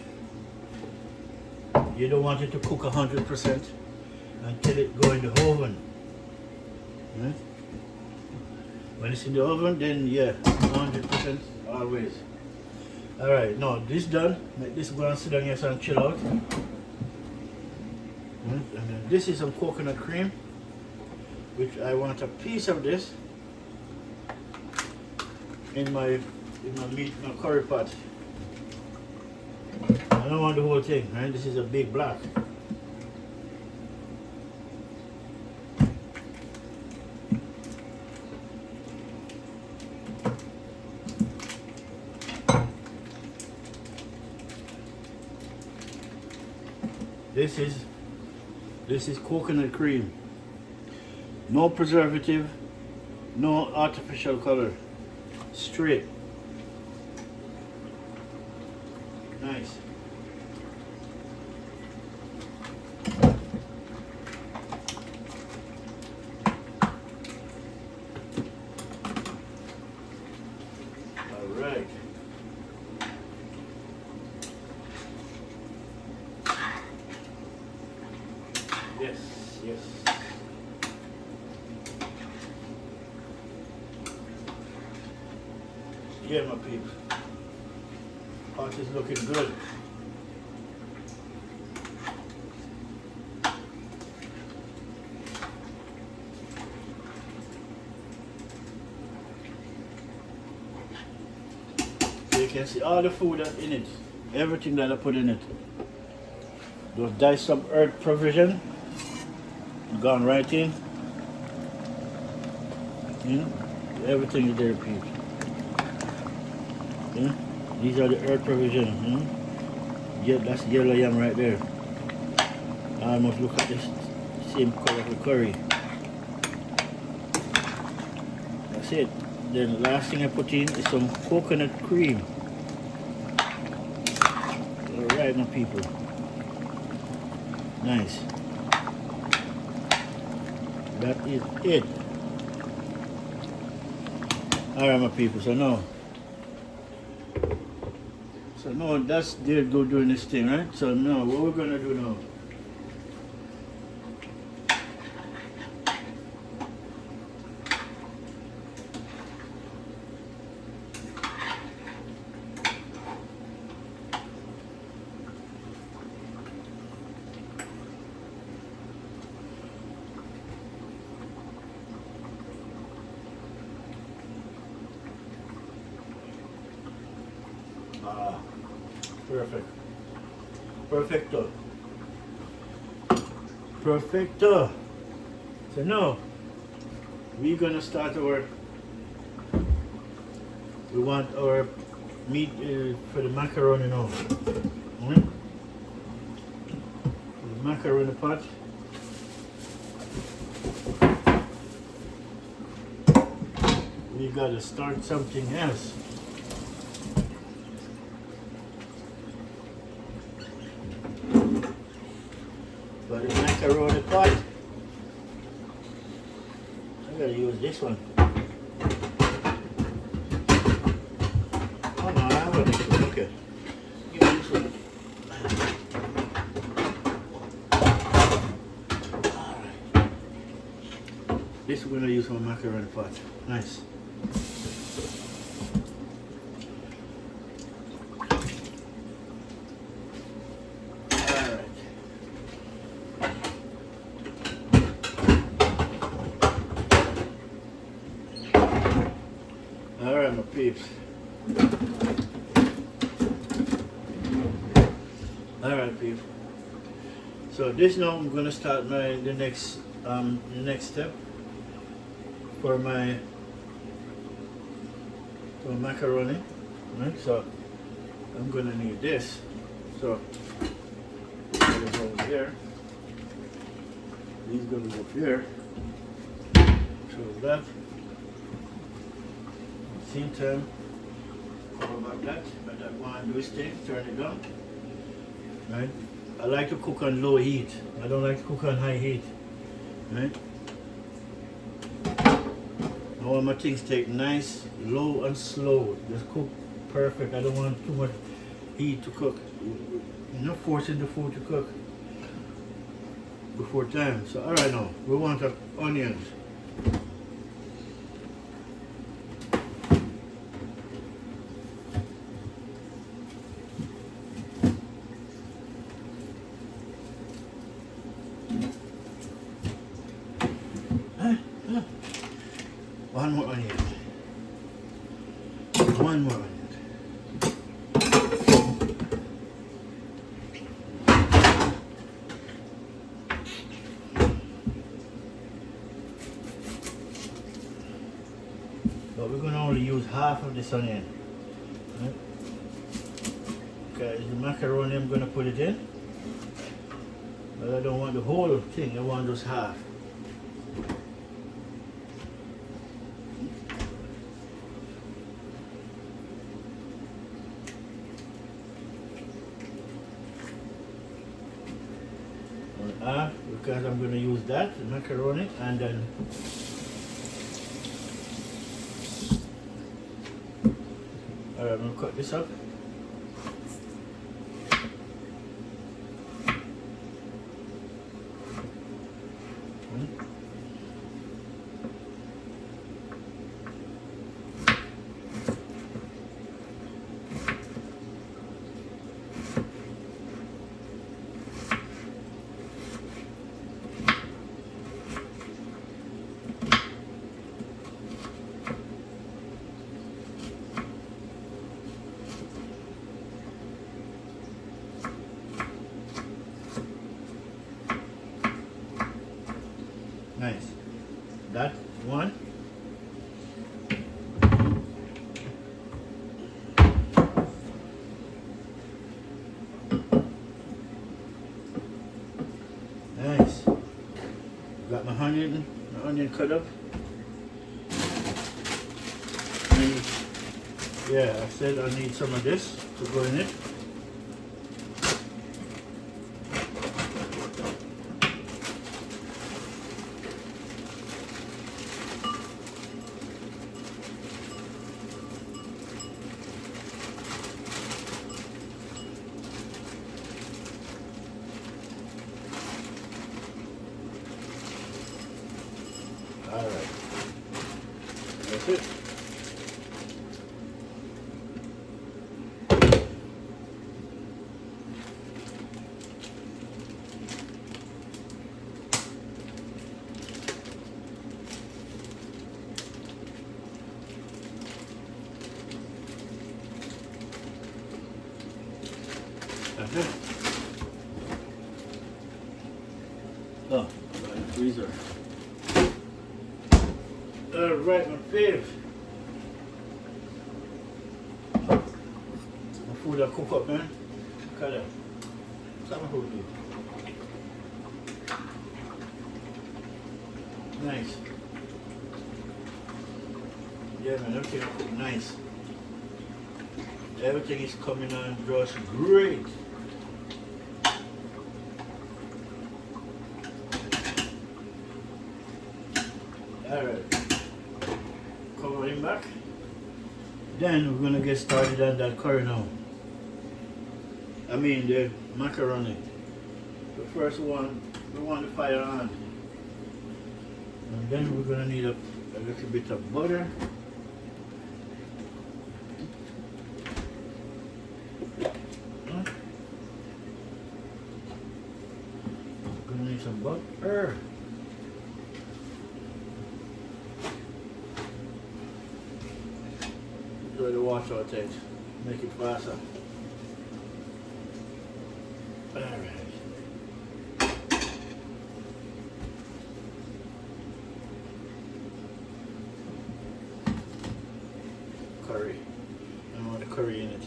You don't want it to cook 100% until it go in the oven. Right? When it's in the oven, then yeah, 100% always. Alright, now this done. Let this go and sit down here and chill out. Right? And then this is some coconut cream, which I want a piece of this in my meat, my curry pot. I don't want the whole thing, right? This is a big block. This is coconut cream. No preservative, no artificial color. Straight. Nice. All right. Yes, yes. Yeah, my peeps. Pot is looking good. So you can see all the food that's in it. Everything that I put in it. Those diced up earth provision. Gone right in. Everything is there, peeps. These are the earth provision. Yeah, that's yellow yam right there. I must look at this same color of the curry. That's it. Then the last thing I put in is some coconut cream. Alright, my people. Nice. That is it. Alright, my people. So now that's they're doing this thing, right? So now what we're gonna do now? Perfect. Perfecto. Perfecto. So now we're gonna start our. We want our meat for the macaroni now. For the macaroni pot. We gotta start something else. For the macaroni pot, I gotta use this one. Oh no, I have this one. Okay. Give me this one. Alright. This we're gonna use for macaroni pot. Nice. Alright, my peeps. Alright, peeps. So this now I'm gonna start the next step for my macaroni. Right? So I'm gonna need this. So put it over here. These gonna go up here. So that. Same time, cover back that, but I want to do is thing, turn it down. Right? I like to cook on low heat. I don't like to cook on high heat. Right? I want my things take nice, low and slow. Just cook perfect. I don't want too much heat to cook. You're not forcing the food to cook before time. So alright now, we want onions. One more onion. One more onion. But we're going to only use half of this onion. Right? Okay, the macaroni I'm going to put it in. But I don't want the whole thing, I want just half. Because I'm going to use that, the macaroni, and then alright, I'm going to cut this up. Nice. That one. got my onion cut up. And yeah, I said I need some of this to go in it. Alright, that's it. That's it. Oh, freezer. Alright, my fave. My food I cook up, man. Look at that. What's my food do? Nice. Yeah, man, everything I cook nice. Everything is coming on just great. Alright. Cover him back. Then we're gonna get started on that curry now. I mean the macaroni. The first one, we want the fire on. And then we're gonna need a little bit of butter. Gonna need some butter. Enjoy the water it takes. Make it faster. Alright. Curry. I don't want the curry in it.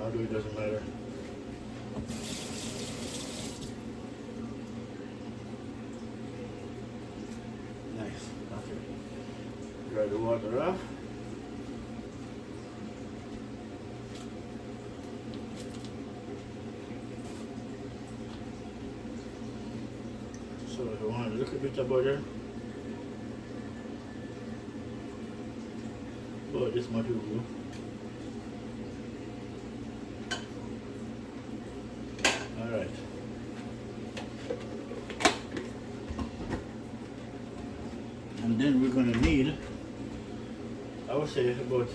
Although it doesn't matter. Nice. Okay. Dry the water off. So if you want a little bit of butter, oh, this much will do. Alright. And then we're going to need, I would say about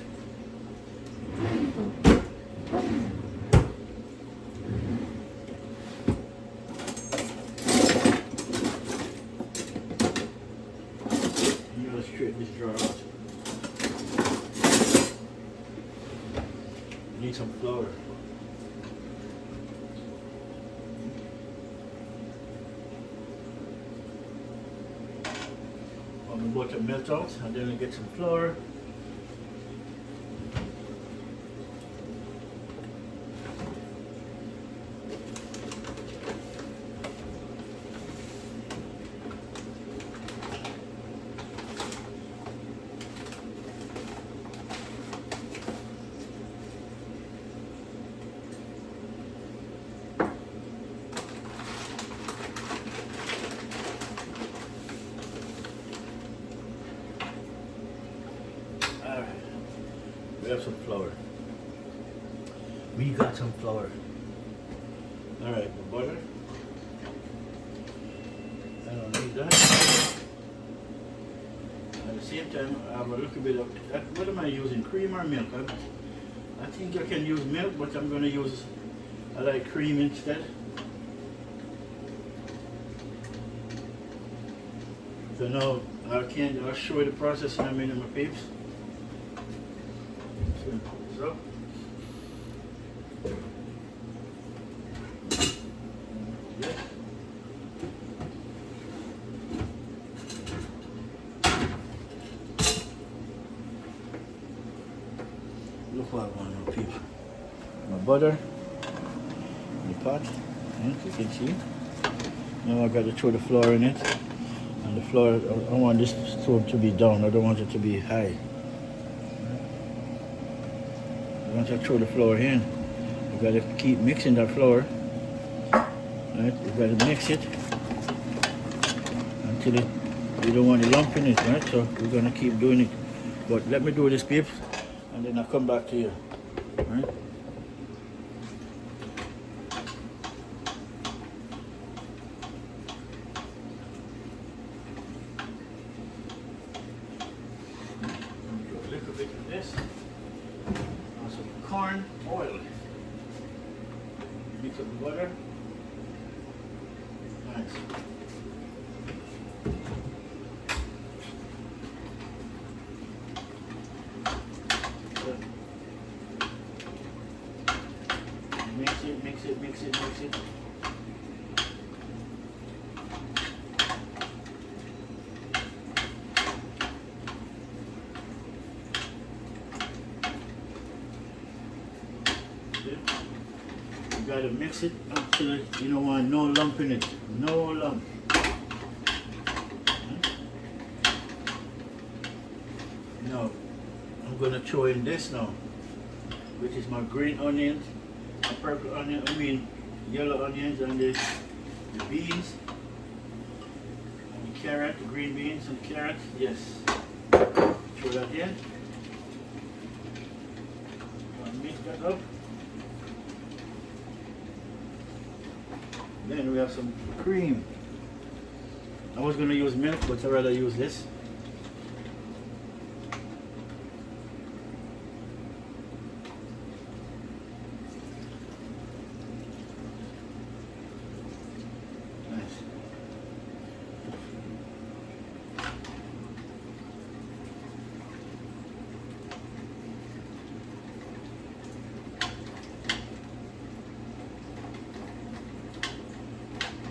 straight this jar out. Need some flour. The butter melt out, and then I get some flour. We have some flour. We got some flour. Alright, the butter. I don't need that. At the same time, I have a little bit of, what am I using? Cream or milk? I think I can use milk, but I'm going to use, I like cream instead. So now I'll show you the process in a minute, my peeps. So. Yeah. Look what I want now, people. My butter, the pot, you can see. Now I got to throw the flour in it. And the flour, I want this stove to be down. I don't want it to be high. Once I throw the flour in, you gotta keep mixing that flour. Right? You gotta mix it until you don't want a lump in it, right? So we're gonna keep doing it. But let me do this, peeps, and then I'll come back to you. Right? A little bit of this. And some corn oil. Mix up the butter. Nice. Mix it. You gotta mix it until you don't want no lump in it. No lump. Now, I'm gonna throw in this now, which is my green onions, my purple onion, yellow onions, and the beans, and the carrot, the green beans and carrots. Yes. Throw that in. Mix that up. Then we have some cream. I was going to use milk, but I'd rather use this. Nice.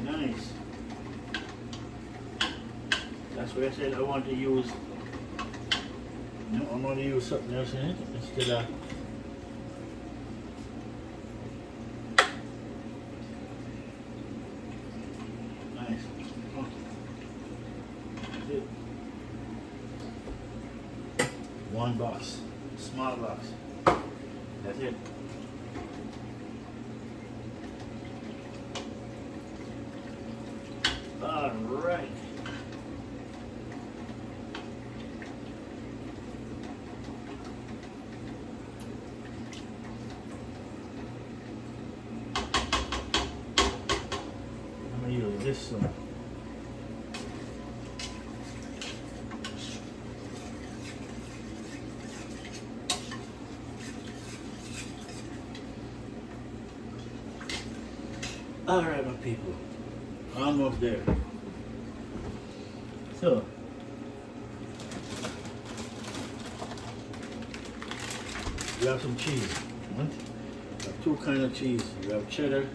Nice. That's what I said I want to use. No, I'm going to use something else in it instead of. Nice. Oh. That's it. One box. Small box. That's it. All right. I'm gonna use this one. All right, my people. Almost there. So, we have some cheese. Right? We have two kinds of cheese. We have cheddar,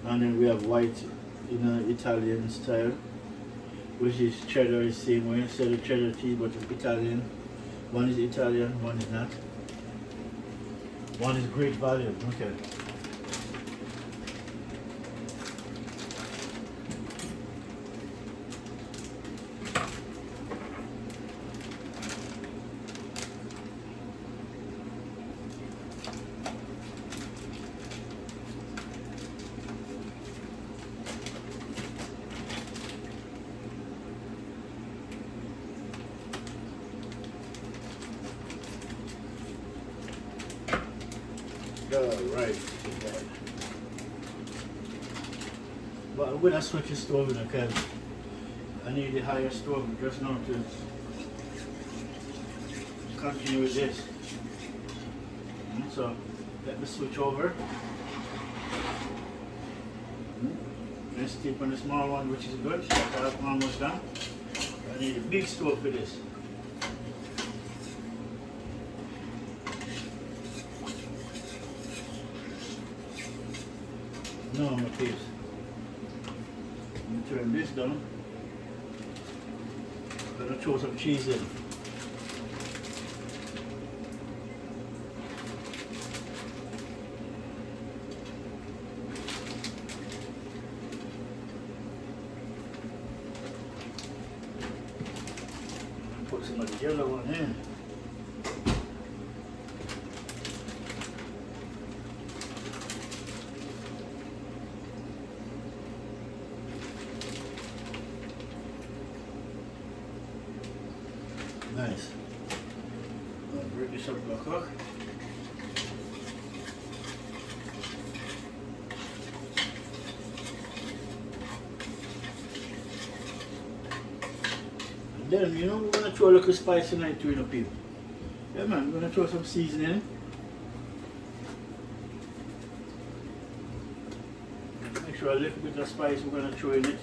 and then we have white, Italian style, which is cheddar is the same way. Instead of cheddar cheese, but it's Italian. One is Italian, one is not. One is great value. Okay. Right. But I'm gonna switch the stove in because I need the higher stove just now to continue with this. So let me switch over. Let's keep on the small one, which is good. I'm almost done. I need a big stove for this. No, my piece. I'm gonna turn this down. I'm gonna throw some cheese in. some of the yellow one in. Nice. I'll bring this up real quick. And then, you know, we're going to throw a little spice in it too, you know, people. Yeah, man, we're going to throw some seasoning. Make sure a little bit of spice we're going to throw in it.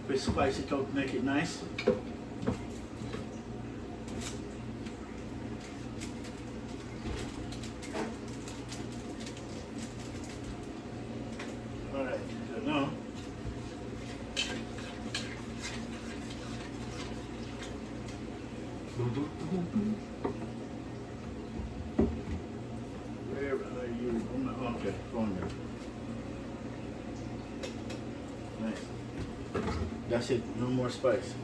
We spice it up, make it nice. Alright, so now where are you? Okay, found you. Nice. That's it, no more spice.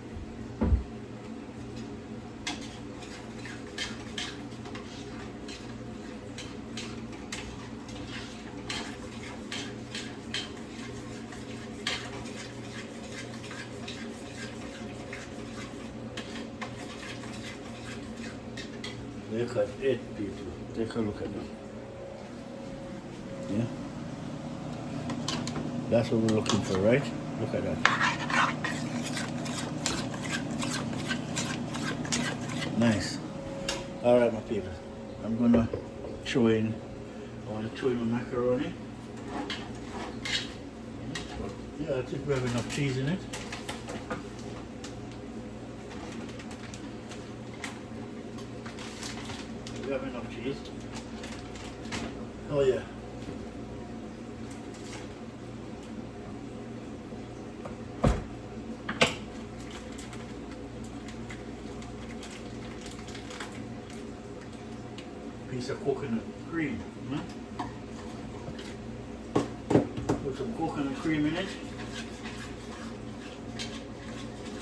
Look at it, people. Take a look at them. Yeah? That's what we're looking for, right? Look at that. Nice. Alright, my people. I'm gonna throw in, I want to throw in my macaroni. Yeah, I think we have enough cheese in it. We have enough cheese. Oh yeah. Piece of coconut cream. Put some coconut cream in it.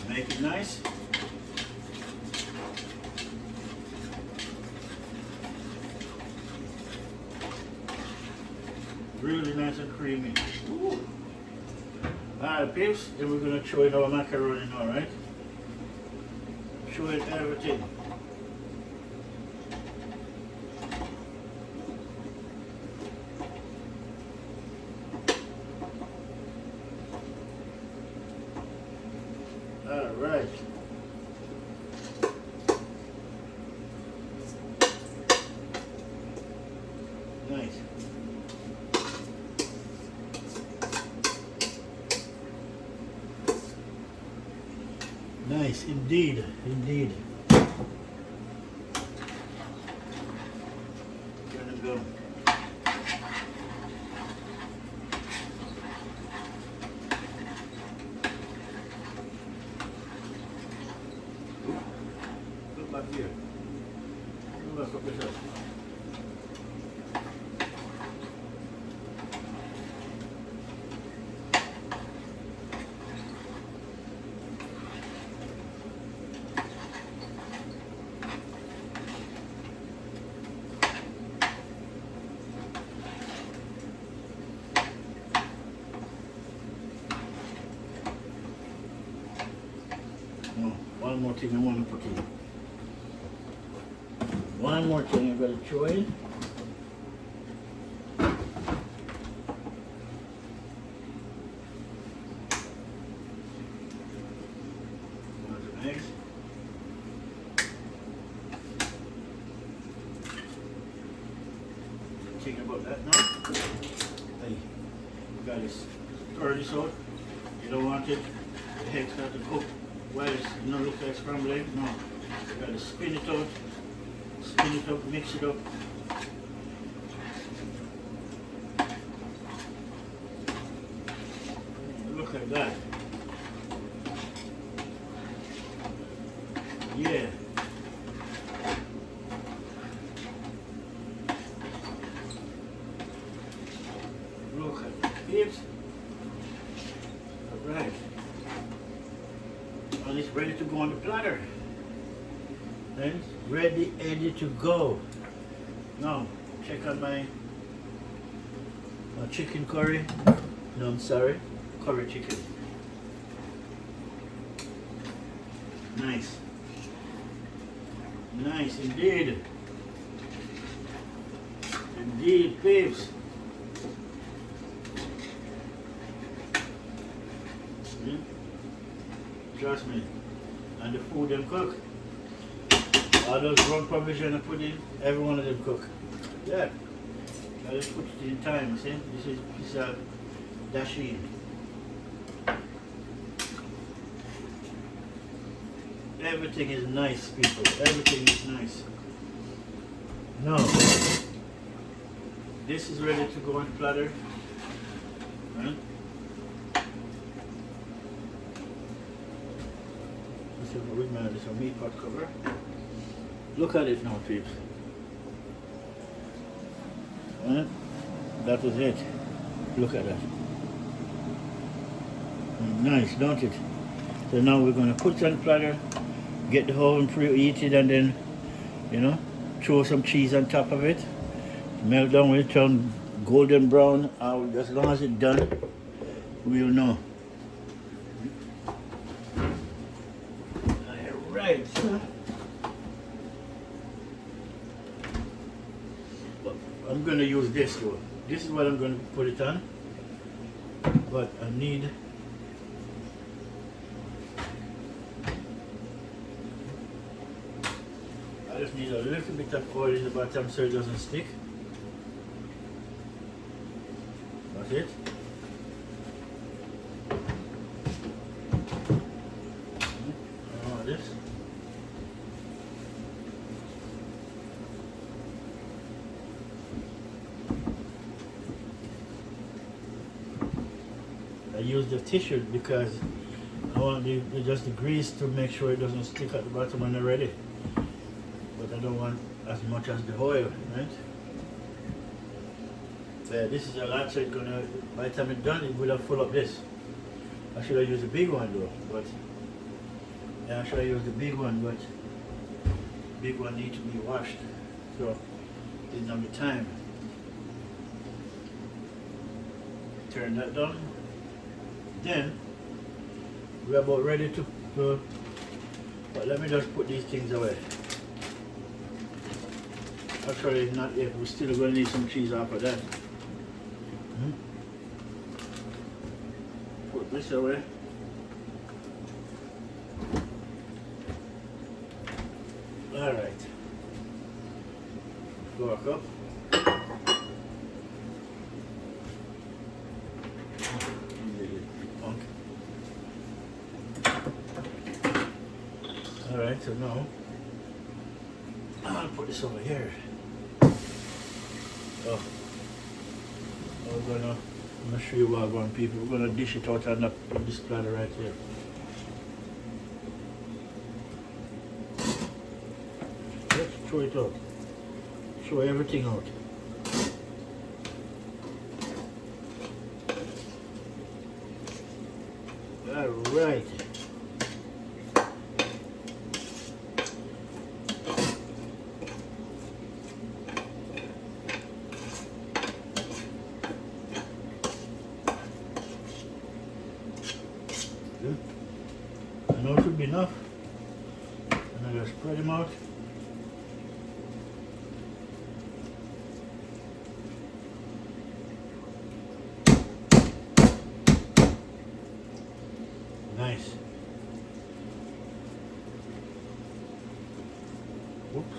Make it nice. Really nice and creamy. Ooh. Alright, peeps, then we're going to throw in our macaroni now, right? Throw in everything. Alright. Nice. Nice, indeed, indeed. Gonna go. Look back here. Look back up this up. No, one more thing I want to put in. One more thing I got to throw in. Some eggs. Thinking about that now. Hey, you got to stir this out. You don't want it. The eggs got to cook. Well, it's not look like scrambled egg, no. You gotta spin it out, mix it up. Look at that. Yeah. Look at it. Alright. And it's ready to go on the platter. And ready to go. Now check on my chicken curry. No, I'm sorry, curry chicken. Nice. Nice indeed. Indeed, babes. Trust me. And the food them cook. All those ground provision I put in, every one of them cook. Yeah. I just put it in thyme, see? This is a dasheen. Everything is nice, people. Everything is nice. Now, this is ready to go on the platter. Right? This is a meat pot cover. Look at it now, peeps. Right? That was it. Look at that. Nice, don't it? So now we're going to put it on the platter, get the oven preheated, and then, you know, throw some cheese on top of it. Melt down when it turns golden brown. As long as it's done, we'll know. Alright. I'm going to use this though. This is what I'm going to put it on. But I just need a little bit of oil in the bottom so it doesn't stick. That's it. This. I use the tissue because I want just the grease to make sure it doesn't stick at the bottom when they're ready. But I don't want as much as the oil, right? This is a lot, so it's gonna, by the time it's done, it will have full up this. I should have used a big one though, but yeah, I should have used the big one, but big one needs to be washed, so didn't have the time. Turn that down. Then we're about ready to but let me just put these things away. Actually, not yet. We're still going to need some cheese after that. Put this away. All right. Fork up. All right. So now I'll put this over here. Oh, I'm gonna show you what I want, people. We're gonna dish it out on this platter right here. Let's throw it out. Throw everything out. All right. I know it should be enough. And I'm going to spread them out. Nice. Oops.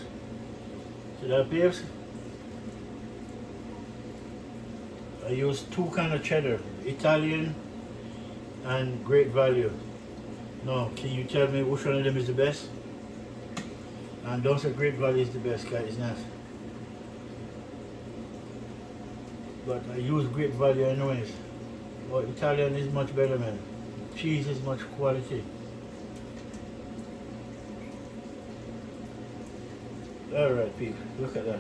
See that, babes? I use two kind of cheddar, Italian and Great Value. Now, can you tell me which one of them is the best? And don't say Great Value is the best, guys, it's not. But I use Great Value anyways. But Italian is much better, man. Cheese is much quality. Alright, people, look at that.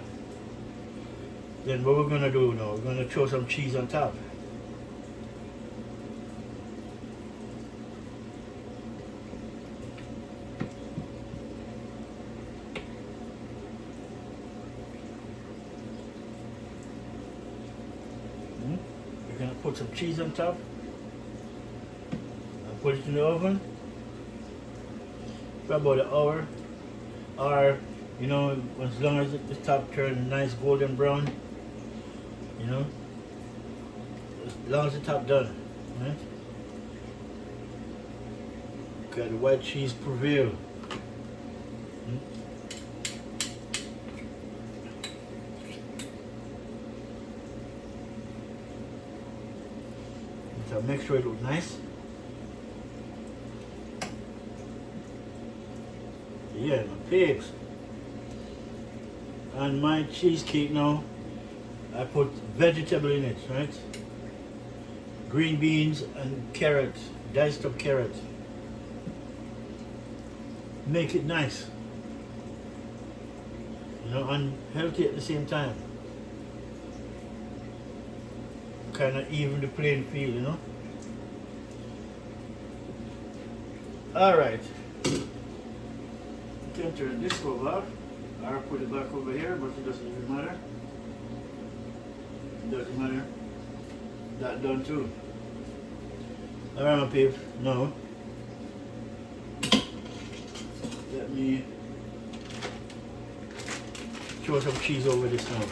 Then what we're gonna do now, we're gonna throw some cheese on top. gonna put some cheese on top and put it in the oven for about an hour, or you know, as long as the top turns nice golden brown, you know, as long as the top done, right? Okay, the white cheese prevail. So make sure it looks nice. Yeah, my pigs. And my cheesecake now, I put vegetable in it, right? Green beans and carrot, diced up carrot. Make it nice, you know, and healthy at the same time. Kind of even the playing field, you know. All right, you can turn this over or put it back over here, but it doesn't even matter. It doesn't matter. That done too. All right, my peeps. Now let me throw some cheese over this now.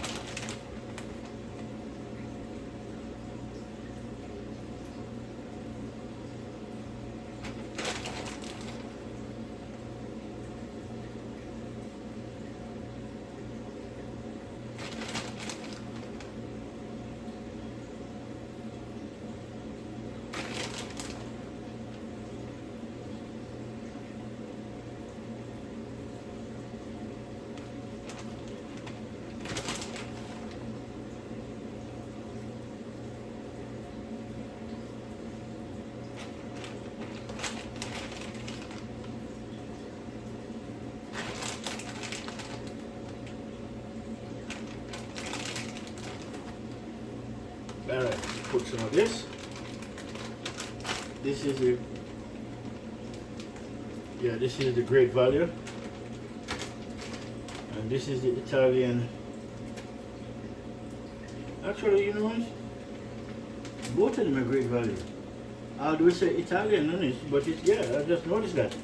Alright, put some of this. This is the great value. And this is the Italian. Actually, you know what? Both of them are great value. How do we say Italian on it? But it's, yeah, I just noticed that.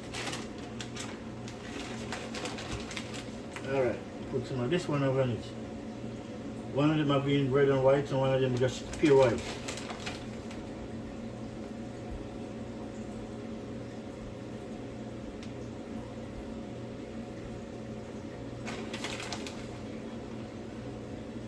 Alright, put some of this one over on it. One of them are being red and white and one of them just pure white.